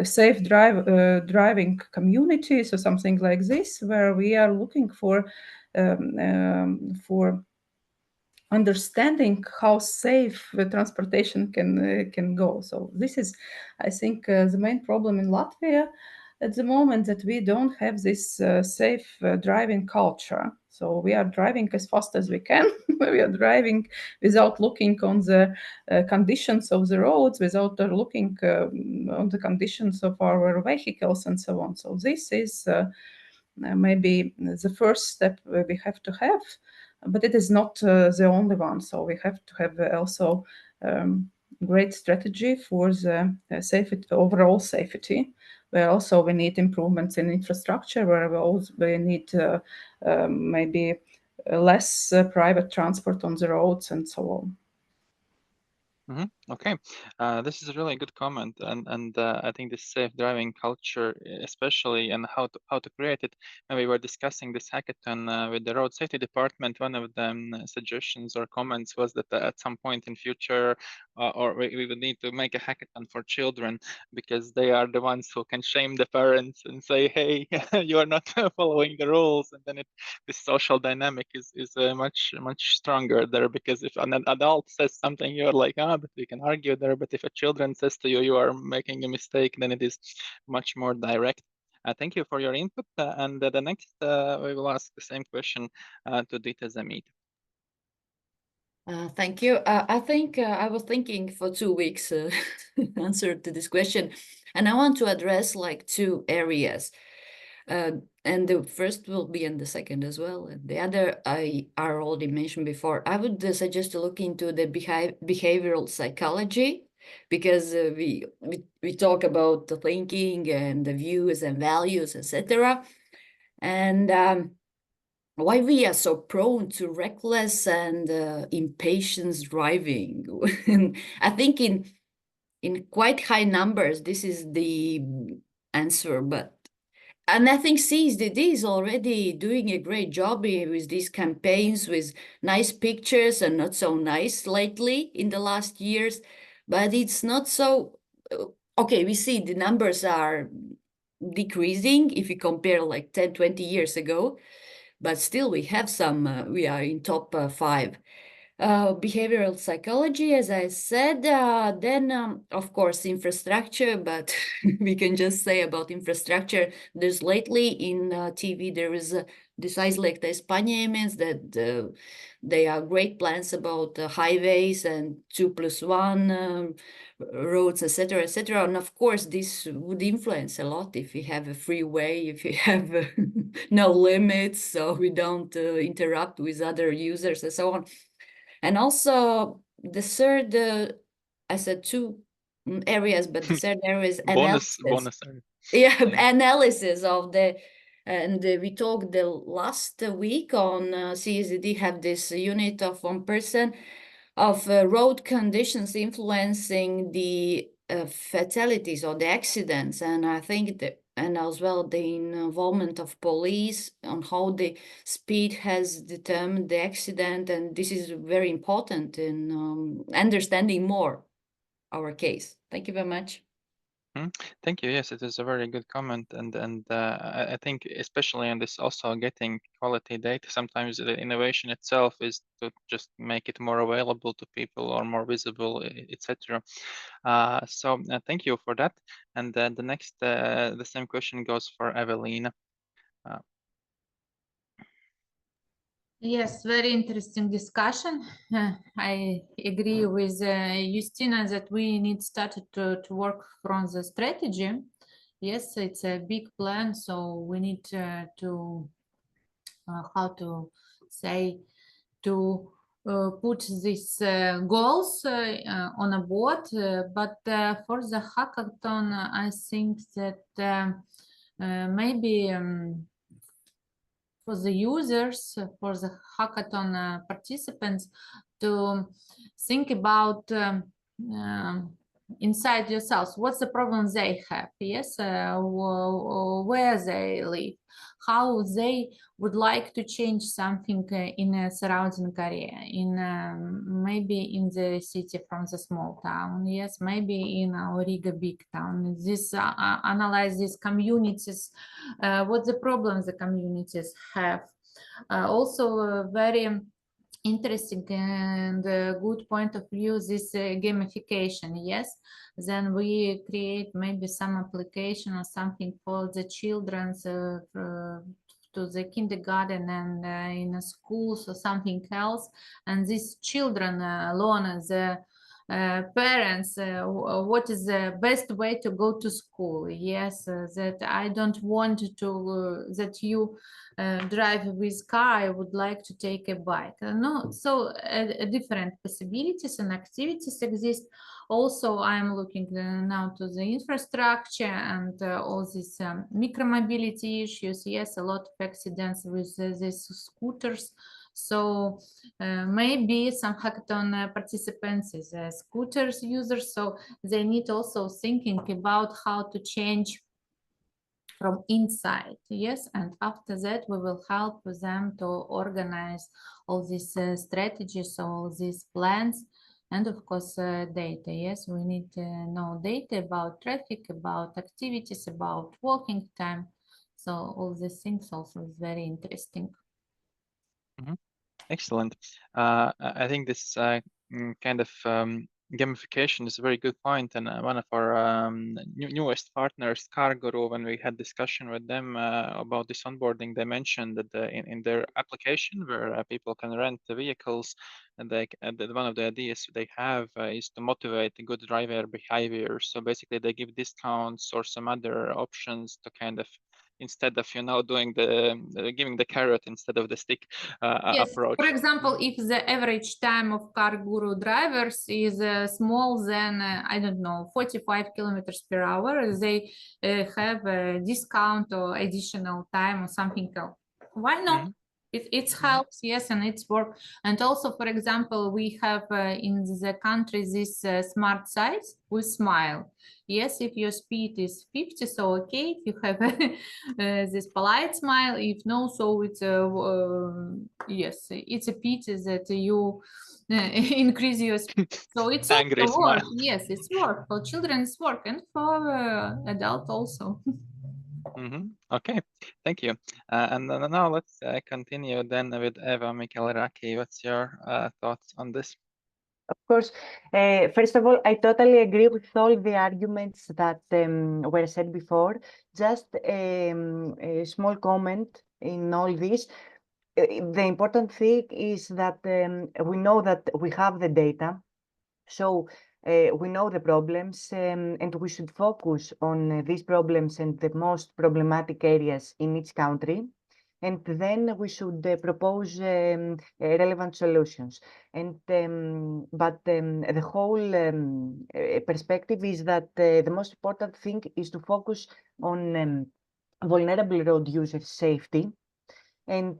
safe driving communities or something like this, where we are looking for understanding how safe transportation can go. So this is, I think, the main problem in Latvia at the moment, that we don't have this safe driving culture. So we are driving as fast as we can. We are driving without looking on the conditions of the roads, without looking on the conditions of our vehicles and so on. So this is maybe the first step we have to have, but it is not the only one. So we have to have also great strategy for the safety, overall safety, where also we need improvements in infrastructure, where we need maybe less private transport on the roads and so on. Okay, this is a really good comment, and I think this safe driving culture, especially, and how to create it. When we were discussing this hackathon with the road safety department, one of the suggestions or comments was that at some point in future, or we would need to make a hackathon for children, because they are the ones who can shame the parents and say, "Hey, you are not following the rules," and then this social dynamic is much stronger there, because if an adult says something, you're like, but we can argue there. But if a children says to you, you are making a mistake, then it is much more direct. Thank you for your input. And the next, we will ask the same question to Dita Zamit. Thank you. I think I was thinking for 2 weeks answer to this question, and I want to address like 2 areas. And the first will be in the second as well. And the other I already mentioned before. I would suggest to look into the behavioral psychology, because we talk about the thinking and the views and values, etc. And why we are so prone to reckless and impatient driving. I think in quite high numbers, this is the answer, and I think CSDD is already doing a great job with these campaigns, with nice pictures and not so nice lately in the last years. But it's not so, okay, we see the numbers are decreasing if you compare like 10, 20 years ago. But still we have some, we are in top 5. Behavioral psychology, as I said, then of course infrastructure, but we can just say about infrastructure. There's lately in TV there is this Aizliegtais paņēmiens, that they are great plans about highways and 2+1 roads, etc., etc. And of course this would influence a lot if we have a freeway, if you have no limits, so we don't interrupt with other users and so on. And also the third, I said 2 areas, but the third area is analysis. bonus area. Yeah, analysis of the, and we talked the last week on CSDD have this unit of 1 person of road conditions influencing the fatalities or the accidents. And I think that, and as well the involvement of police on how the speed has determined the accident. And this is very important in understanding more our case. Thank you very much. Thank you. Yes, it is a very good comment, and I think especially in this also getting quality data. Sometimes the innovation itself is to just make it more available to people or more visible, etc. So thank you for that. And the next, the same question goes for Evelina. Yes, very interesting discussion. I agree with Justina that we need started to work from the strategy. Yes, it's a big plan, so we need to how to say, to put these goals on a board. But for the hackathon, I think that maybe for the users, for the hackathon participants, to think about inside yourselves, what's the problem they have, yes, where they live, how they would like to change something in a surrounding area, in maybe in the city from the small town, yes, maybe in our Riga big town. This analyze these communities, what the problems the communities have. Also very interesting and good point of view, this gamification, yes, then we create maybe some application or something for the children to the kindergarten and in a schools or something else, and these children learn the parents what is the best way to go to school, yes, that I don't want to that you drive with car, I would like to take a bike. No, so different possibilities and activities exist. Also, I'm looking now to the infrastructure and all these micromobility issues. Yes, a lot of accidents with these scooters. So maybe some hackathon participants is scooters users, so they need also thinking about how to change from inside, yes, and after that we will help them to organize all these strategies, all these plans, and of course data. Yes, we need to know data about traffic, about activities, about walking time, so all these things also is very interesting. Excellent. I think this kind of gamification is a very good point, and one of our newest partners, Carguru, when we had discussion with them about this onboarding, they mentioned that in their application where people can rent the vehicles, and one of the ideas they have is to motivate a good driver behavior. So basically, they give discounts or some other options to kind of, instead of doing giving the carrot instead of the stick Yes, approach. for example, if the average time of car guru drivers is small than I don't know 45 kilometers per hour, they have a discount or additional time or something else. Why not? It helps, yes, and it's work. And also, for example, we have in the country this smart sites with smile. Yes, if your speed is 50, so okay, if you have this polite smile, if no, so it's yes, it's a pity that you increase your speed. So it's Angry also work. smile. Yes, it's work for children, it's work, and for adult also. Okay, thank you. And now let's continue then with Eva Michalraki. What's your thoughts on this? Of course, first of all, I totally agree with all the arguments that were said before. Just a small comment in all this. The important thing is that we know that we have the data, so we know the problems, and we should focus on these problems and the most problematic areas in each country. And then we should propose relevant solutions. And but the whole perspective is that the most important thing is to focus on vulnerable road user safety. And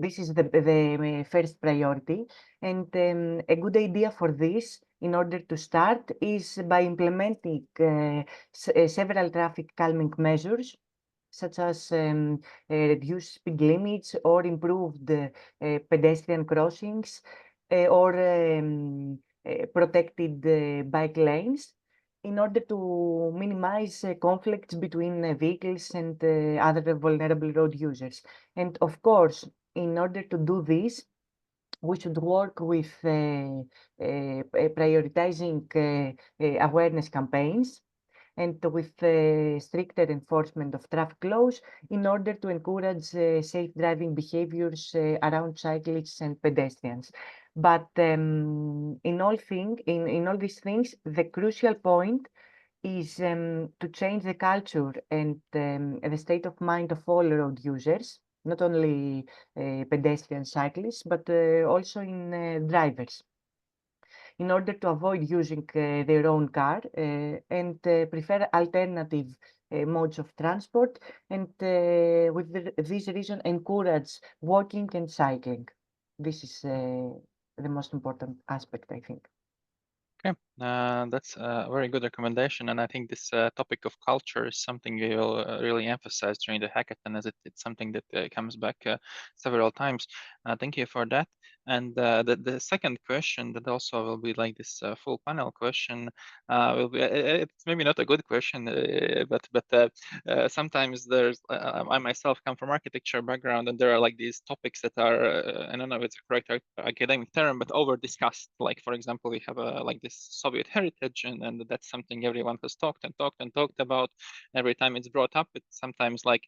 this is the first priority. And a good idea for this, in order to start, is by implementing several traffic calming measures, such as reduced speed limits or improved pedestrian crossings or protected bike lanes, in order to minimize conflicts between vehicles and other vulnerable road users. And of course, in order to do this, we should work with prioritizing awareness campaigns and with stricter enforcement of traffic laws in order to encourage safe driving behaviors around cyclists and pedestrians. But in all these things, the crucial point is to change the culture and the state of mind of all road users, not only pedestrian cyclists, but also in drivers, in order to avoid using their own car and prefer alternative modes of transport, and with this reason encourage walking and cycling. This is the most important aspect, I think. Okay, that's a very good recommendation, and I think this topic of culture is something we will really emphasize during the hackathon, as it's something that comes back several times. Thank you for that. And the second question that also will be like this full panel question will be it's maybe not a good question, but sometimes there's I myself come from architecture background, and there are like these topics that are I don't know if it's a correct academic term, but over discussed. Like for example, we have like this Soviet heritage, and that's something everyone has talked and talked and talked about. Every time it's brought up, it's sometimes like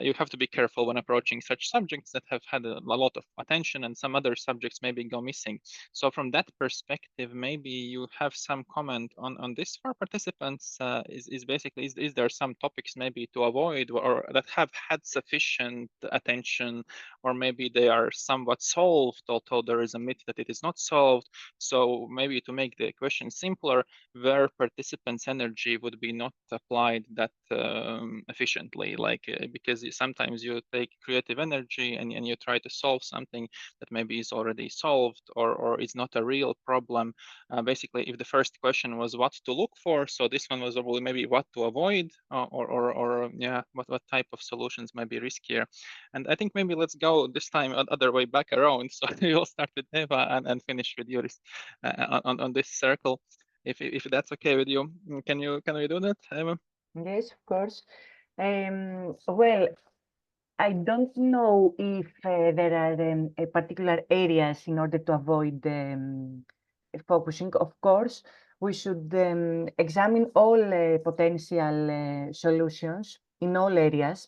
you have to be careful when approaching such subjects that have had a lot of attention, and some other subjects maybe go missing. So from that perspective, maybe you have some comment on this for participants. Is basically, is there some topics maybe to avoid, or that have had sufficient attention, or maybe they are somewhat solved, although there is a myth that it is not solved. So maybe to make the question simpler, where participants' energy would be not applied that efficiently, like because sometimes you take creative energy and you try to solve something that maybe is already solved, or is not a real problem. Basically, if the first question was what to look for, so this one was maybe what to avoid, or yeah, what type of solutions might be riskier. And I think maybe let's go this time other way back around. So we'll start with Eva and finish with Juris on this circle. If that's okay with you, can we do that, Eva? Yes, of course. Well, I don't know if there are particular areas in order to avoid focusing. Of course, we should examine all potential solutions in all areas,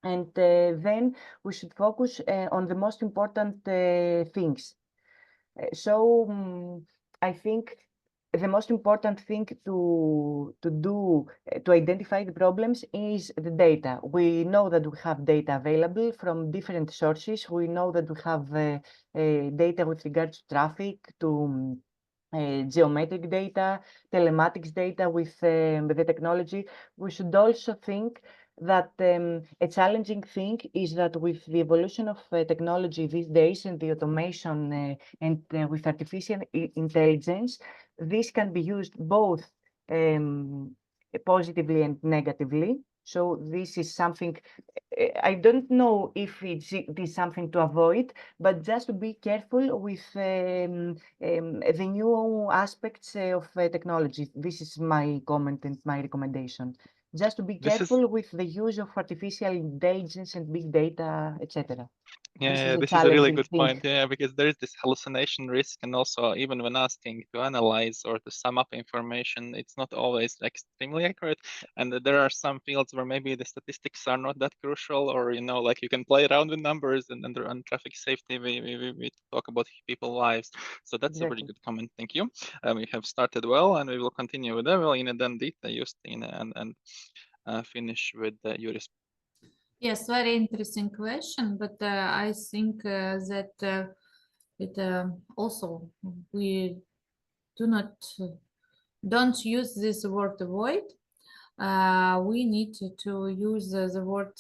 and then we should focus on the most important things. So I think the most important thing to do to identify the problems is the data. We know that we have data available from different sources. We know that we have data with regards to traffic, to geometric data, telematics data with the technology. We should also think that a challenging thing is that with the evolution of technology these days and the automation and with artificial intelligence, this can be used both positively and negatively. So this is something, I don't know if it is something to avoid, but just to be careful with the new aspects of technology. This is my comment and my recommendation. Just to be careful with the use of artificial intelligence and big data, etc. This is a really good point. Yeah, because there is this hallucination risk, and also even when asking to analyze or to sum up information, it's not always extremely accurate. And there are some fields where maybe the statistics are not that crucial, or like you can play around with numbers, and on traffic safety, we talk about people's lives. So that's a really good comment. Thank you. We have started well, and we will continue with Evelyn, and then Dita, Justina, and finish with Juris. Yes, very interesting question, but I think that it also we don't use this word avoid. We need to use the word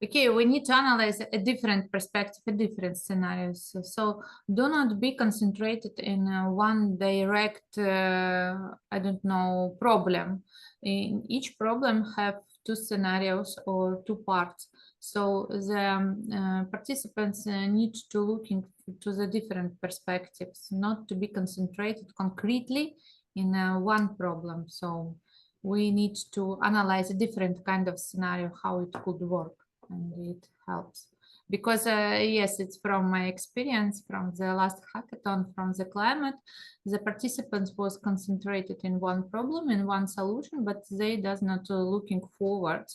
okay, we need to analyze a different perspective, a different scenarios. So do not be concentrated in one direct, I don't know, problem. In each problem have two scenarios or two parts. So the participants need to look into the different perspectives, not to be concentrated concretely in one problem. So we need to analyze a different kind of scenario, how it could work. And it helps because yes, it's from my experience from the last hackathon from the climate. The participants was concentrated in one problem, in one solution, but they does not looking forward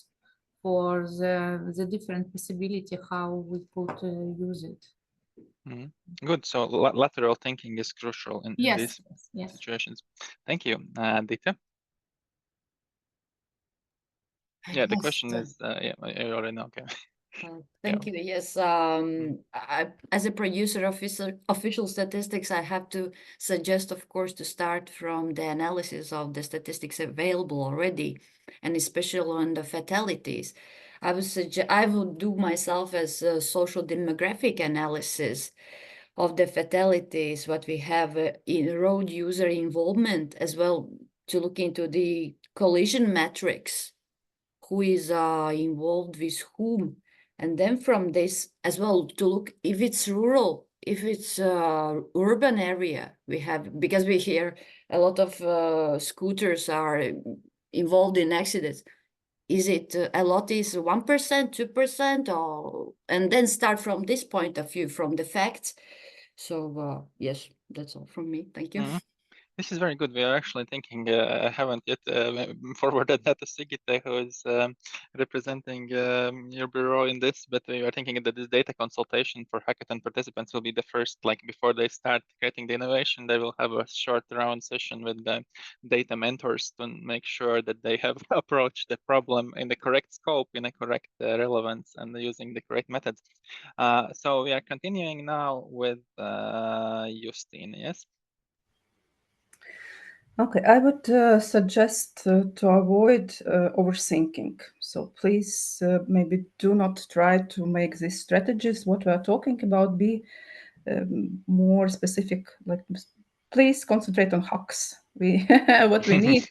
for the different possibility how we could use it. Good. So lateral thinking is crucial in these situations. Thank you, Dita. Yeah, the question is, yeah, I already know. Okay. Thank you. Yes, as a producer of official statistics, I have to suggest, of course, to start from the analysis of the statistics available already, and especially on the fatalities. I would do myself as a social demographic analysis, of the fatalities, what we have in road user involvement as well, to look into the collision metrics, who is involved with whom, and then from this as well to look if it's rural, if it's urban area we have, because we hear a lot of scooters are involved in accidents. Is it a lot is 1%, 2%, or and then start from this point of view, from the facts. So yes, that's all from me. Thank you. This is very good. We are actually thinking, I haven't yet forwarded that to Sigita, who is representing your bureau in this, but we are thinking that this data consultation for hackathon participants will be the first, like before they start creating the innovation, they will have a short round session with the data mentors to make sure that they have approached the problem in the correct scope, in a correct relevance, and using the correct methods. So we are continuing now with Justine, yes? Okay, I would suggest to avoid overthinking. So please, maybe do not try to make these strategies, what we are talking about, be more specific. Like, please concentrate on hacks. What we need,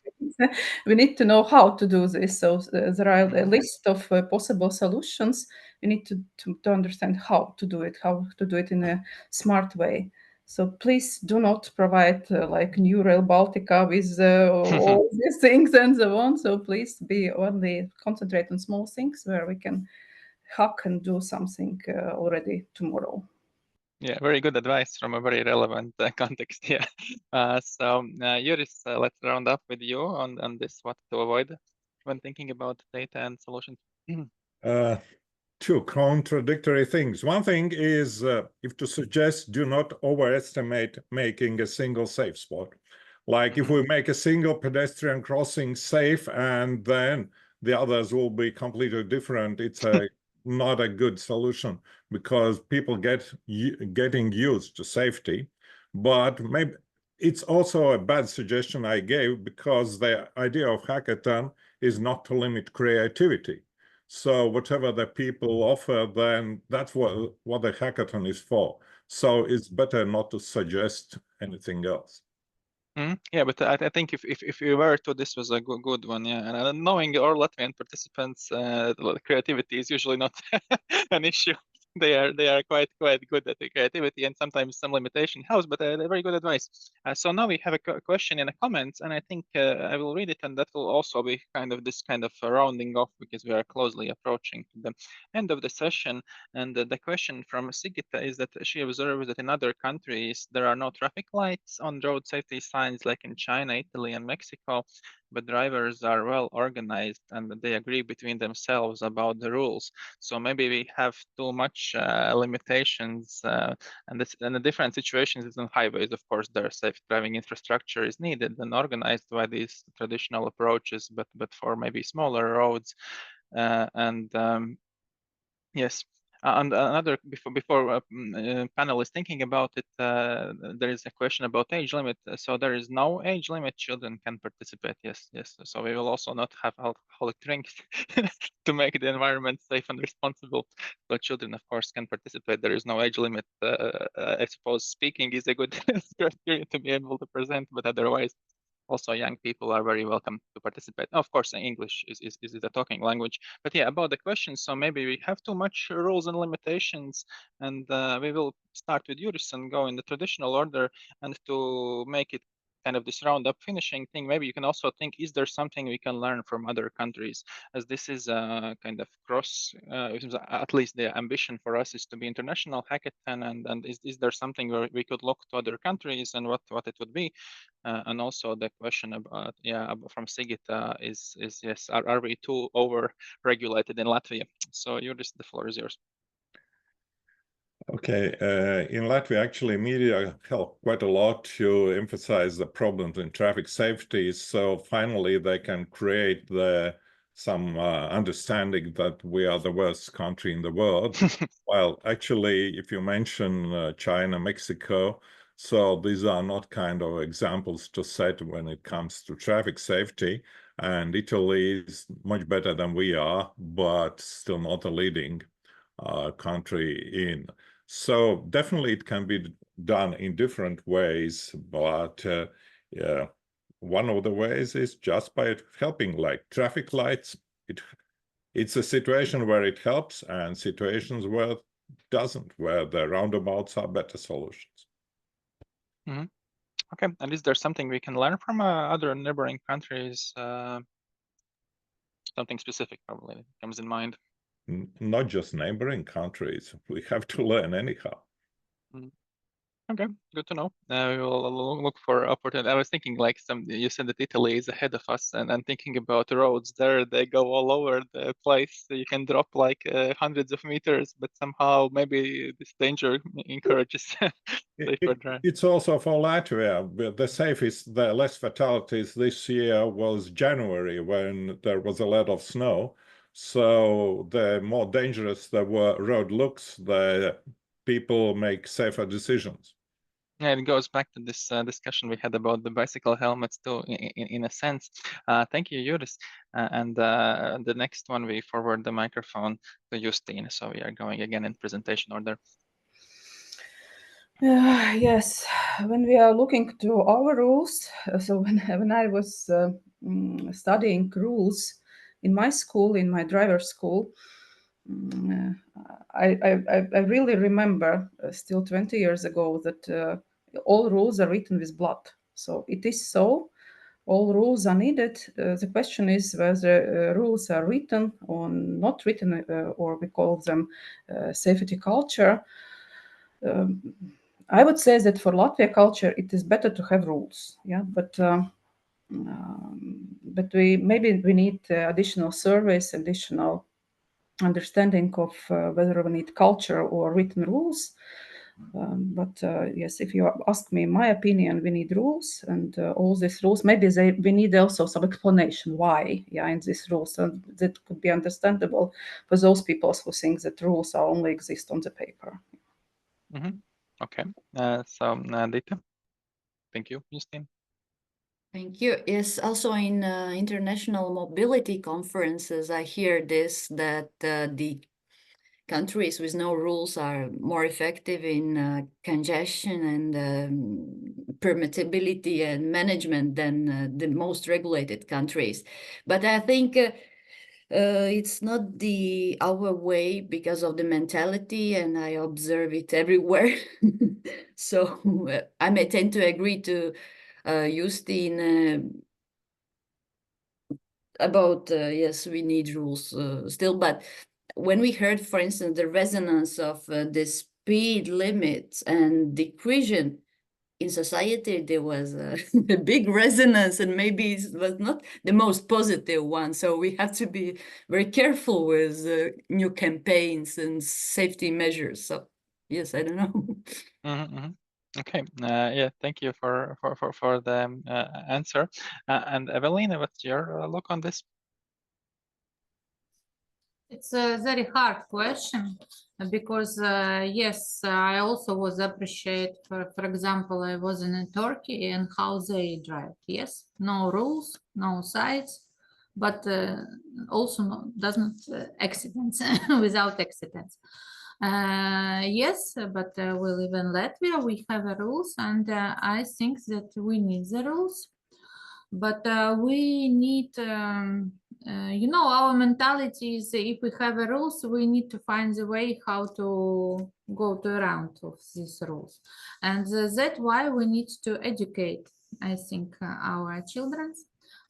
we need to know how to do this. So there are a list of possible solutions. We need to understand how to do it in a smart way. So please do not provide like new Rail Baltica with all these things and so on. So please be only concentrate on small things where we can hack and do something already tomorrow. Yeah, very good advice from a very relevant context here. So Juris, let's round up with you on this, what to avoid when thinking about data and solutions. Two contradictory things. One thing is if to suggest do not overestimate making a single safe spot. Like if we make a single pedestrian crossing safe and then the others will be completely different, it's not a good solution because people getting used to safety. But maybe it's also a bad suggestion I gave because the idea of hackathon is not to limit creativity. So whatever the people offer, then that's what the hackathon is for. So it's better not to suggest anything else. Yeah, but I think if you were to, this was a good one, yeah. And knowing our Latvian participants, creativity is usually not an issue. They are quite good at the creativity, and sometimes some limitation helps, but they're very good advice. So now we have a question in the comments, and I think I will read it, and that will also be kind of this kind of rounding off because we are closely approaching the end of the session. And the question from Sigita is that she observes that in other countries there are no traffic lights on road safety signs like in China, Italy, and Mexico, but drivers are well organized and they agree between themselves about the rules. So maybe we have too much limitations, and the different situations is on highways. Of course, their safe driving infrastructure is needed and organized by these traditional approaches, but for maybe smaller roads, yes. And another before panel is thinking about it, there is a question about age limit. So there is no age limit. Children can participate. Yes. So we will also not have alcoholic drinks to make the environment safe and responsible. So children, of course, can participate. There is no age limit. I suppose speaking is a good criteria to be able to present, but otherwise, also young people are very welcome to participate. Of course, English is the talking language. But yeah, about the questions, so maybe we have too much rules and limitations, and we will start with Juris and go in the traditional order. And to make it kind of this roundup finishing thing, maybe you can also think, is there something we can learn from other countries? As this is a kind of cross, at least the ambition for us is to be international hackathon, and is there something where we could look to other countries and what it would be? And also the question about, from Sigita is yes, are we too over-regulated in Latvia? So Juris, the floor is yours. Okay, in Latvia, actually, media help quite a lot to emphasize the problems in traffic safety. So finally, they can create some understanding that we are the worst country in the world. Well, actually, if you mention China, Mexico, so these are not kind of examples to set when it comes to traffic safety. And Italy is much better than we are, but still not a leading country in. So definitely it can be done in different ways, but yeah, one of the ways is just by helping, like traffic lights. It's a situation where it helps and situations where it doesn't, where the roundabouts are better solutions. Mm-hmm. Okay, and is there something we can learn from other neighboring countries? Something specific probably comes in mind. Not just neighboring countries. We have to learn anyhow. Okay, good to know. We will look for opportunity. I was thinking like you said that Italy is ahead of us, and I'm thinking about roads there. They go all over the place. You can drop like hundreds of meters, but somehow maybe this danger encourages safer drive. It's also for Latvia. But the less fatalities this year was January, when there was a lot of snow. So the more dangerous the road looks, the people make safer decisions. Yeah, it goes back to this discussion we had about the bicycle helmets too, in a sense. Thank you, Juris. And the next one, we forward the microphone to Justine. So we are going again in presentation order. Yes, when we are looking to our rules, so when I was studying rules in my school, in my driver's school, I really remember still 20 years ago that all rules are written with blood. So it is so. All rules are needed. The question is whether rules are written or not written, or we call them safety culture. I would say that for Latvia culture, it is better to have rules. Yeah, but we need additional surveys, additional understanding of whether we need culture or written rules. But yes, if you ask me my opinion, we need rules, and all these rules, maybe we need also some explanation why, in these rules. And that could be understandable for those people who think that rules only exist on the paper. Mm-hmm. Okay, so Dita, thank you, Justine. Thank you. Yes, also in international mobility conferences, I hear this, that the countries with no rules are more effective in congestion and permittability and management than the most regulated countries. But I think it's not our way because of the mentality, and I observe it everywhere. So I may tend to agree to Justine about yes, we need rules still, but when we heard, for instance, the resonance of the speed limits and decrease in society, there was a big resonance, and maybe it was not the most positive one. So we have to be very careful with new campaigns and safety measures. So yes, I don't know. Mm-hmm. Okay, yeah, thank you for the answer. And Evelina, what's your look on this? It's a very hard question because yes, I also was appreciate, for example, I was in Turkey and how they drive. Yes, no rules, no sides, but also doesn't accidents without accidents. Yes, but we live in Latvia, we have rules, and I think that we need the rules, but we need our mentality is if we have a rules, we need to find the way how to go to around of these rules, and that's why we need to educate, I think, our children.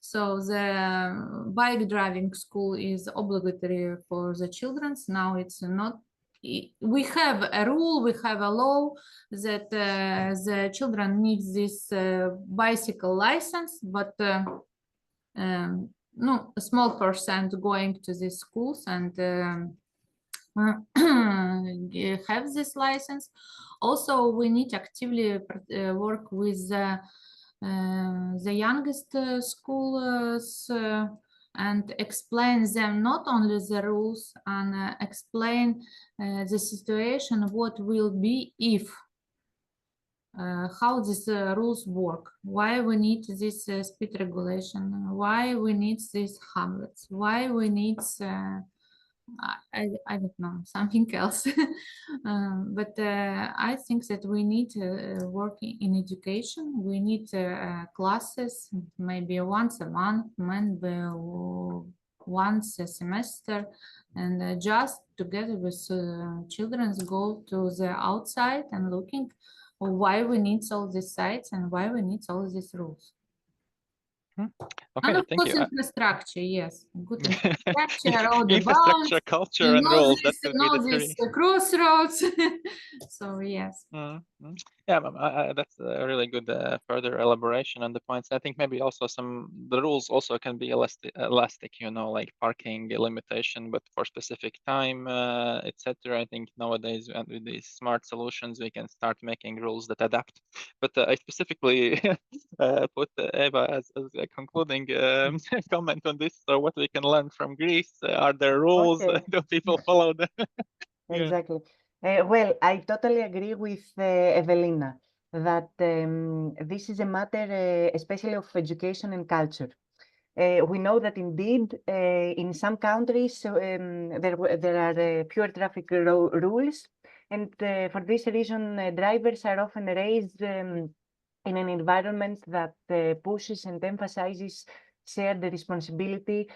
So the bike driving school is obligatory for the children. Now it's not. We have a rule, we have a law that the children need this bicycle license, but no, a small percent going to these schools and have this license. Also, we need to actively work with the youngest schools and explain them not only the rules, and explain the situation, what will be if, how these rules work, why we need this speed regulation, why we need these hamlets, why we need I don't know, something else. But I think that we need to work in education. We need classes, maybe once a month, maybe once a semester, and just together with children go to the outside and looking why we need all these sites and why we need all these rules. Okay, And of thank course, you. infrastructure, yes, good infrastructure, all the Infrastructure, bounds, culture, and rules. That you could be know the this three. crossroads. So yes. Yeah, that's a really good further elaboration on the points. I think maybe also the rules also can be elastic, you know, like parking limitation, but for specific time, etc. I think nowadays with these smart solutions, we can start making rules that adapt. But I specifically put Eva as a concluding comment on this. So what we can learn from Greece? Are there rules? Okay. Do people follow them? Yeah. Exactly. Well, I totally agree with Evelina that this is a matter especially of education and culture. We know that indeed in some countries there are pure traffic rules, and for this reason drivers are often raised in an environment that pushes and emphasizes shared responsibility,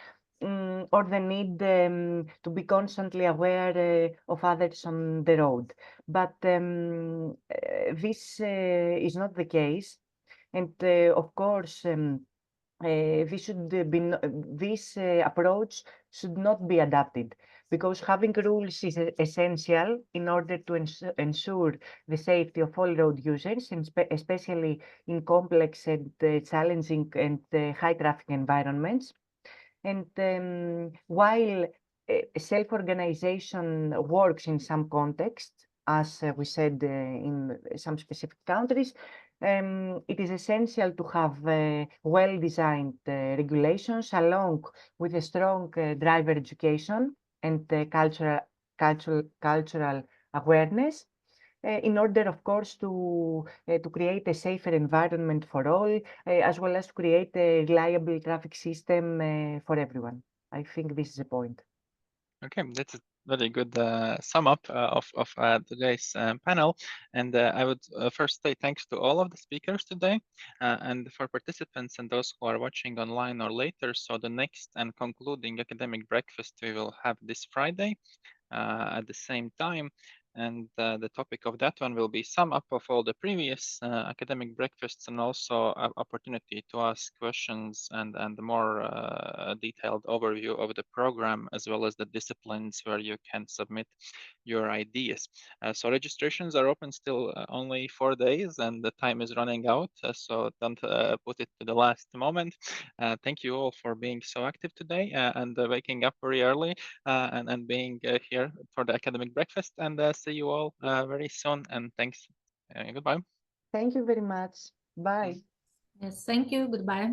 or the need to be constantly aware of others on the road. But this is not the case. And of course, this approach should not be adapted, because having rules is essential in order to ensure the safety of all road users, and especially in complex and challenging and high traffic environments. And while self-organization works in some contexts, as we said in some specific countries, it is essential to have well-designed regulations along with a strong driver education and cultural awareness, in order, of course, to create a safer environment for all, as well as create a reliable traffic system for everyone. I think this is the point. Okay, that's a very good sum up of today's panel. And I would first say thanks to all of the speakers today, and for participants and those who are watching online or later. So the next and concluding academic breakfast we will have this Friday at the same time. And the topic of that one will be sum up of all the previous academic breakfasts, and also an opportunity to ask questions and more detailed overview of the program, as well as the disciplines where you can submit your ideas. So registrations are open still only 4 days, and the time is running out. So don't put it to the last moment. Thank you all for being so active today and waking up very early and being here for the academic breakfast. And see you all very soon. And thanks. Goodbye. Thank you very much. Bye. Yes, thank you. Goodbye.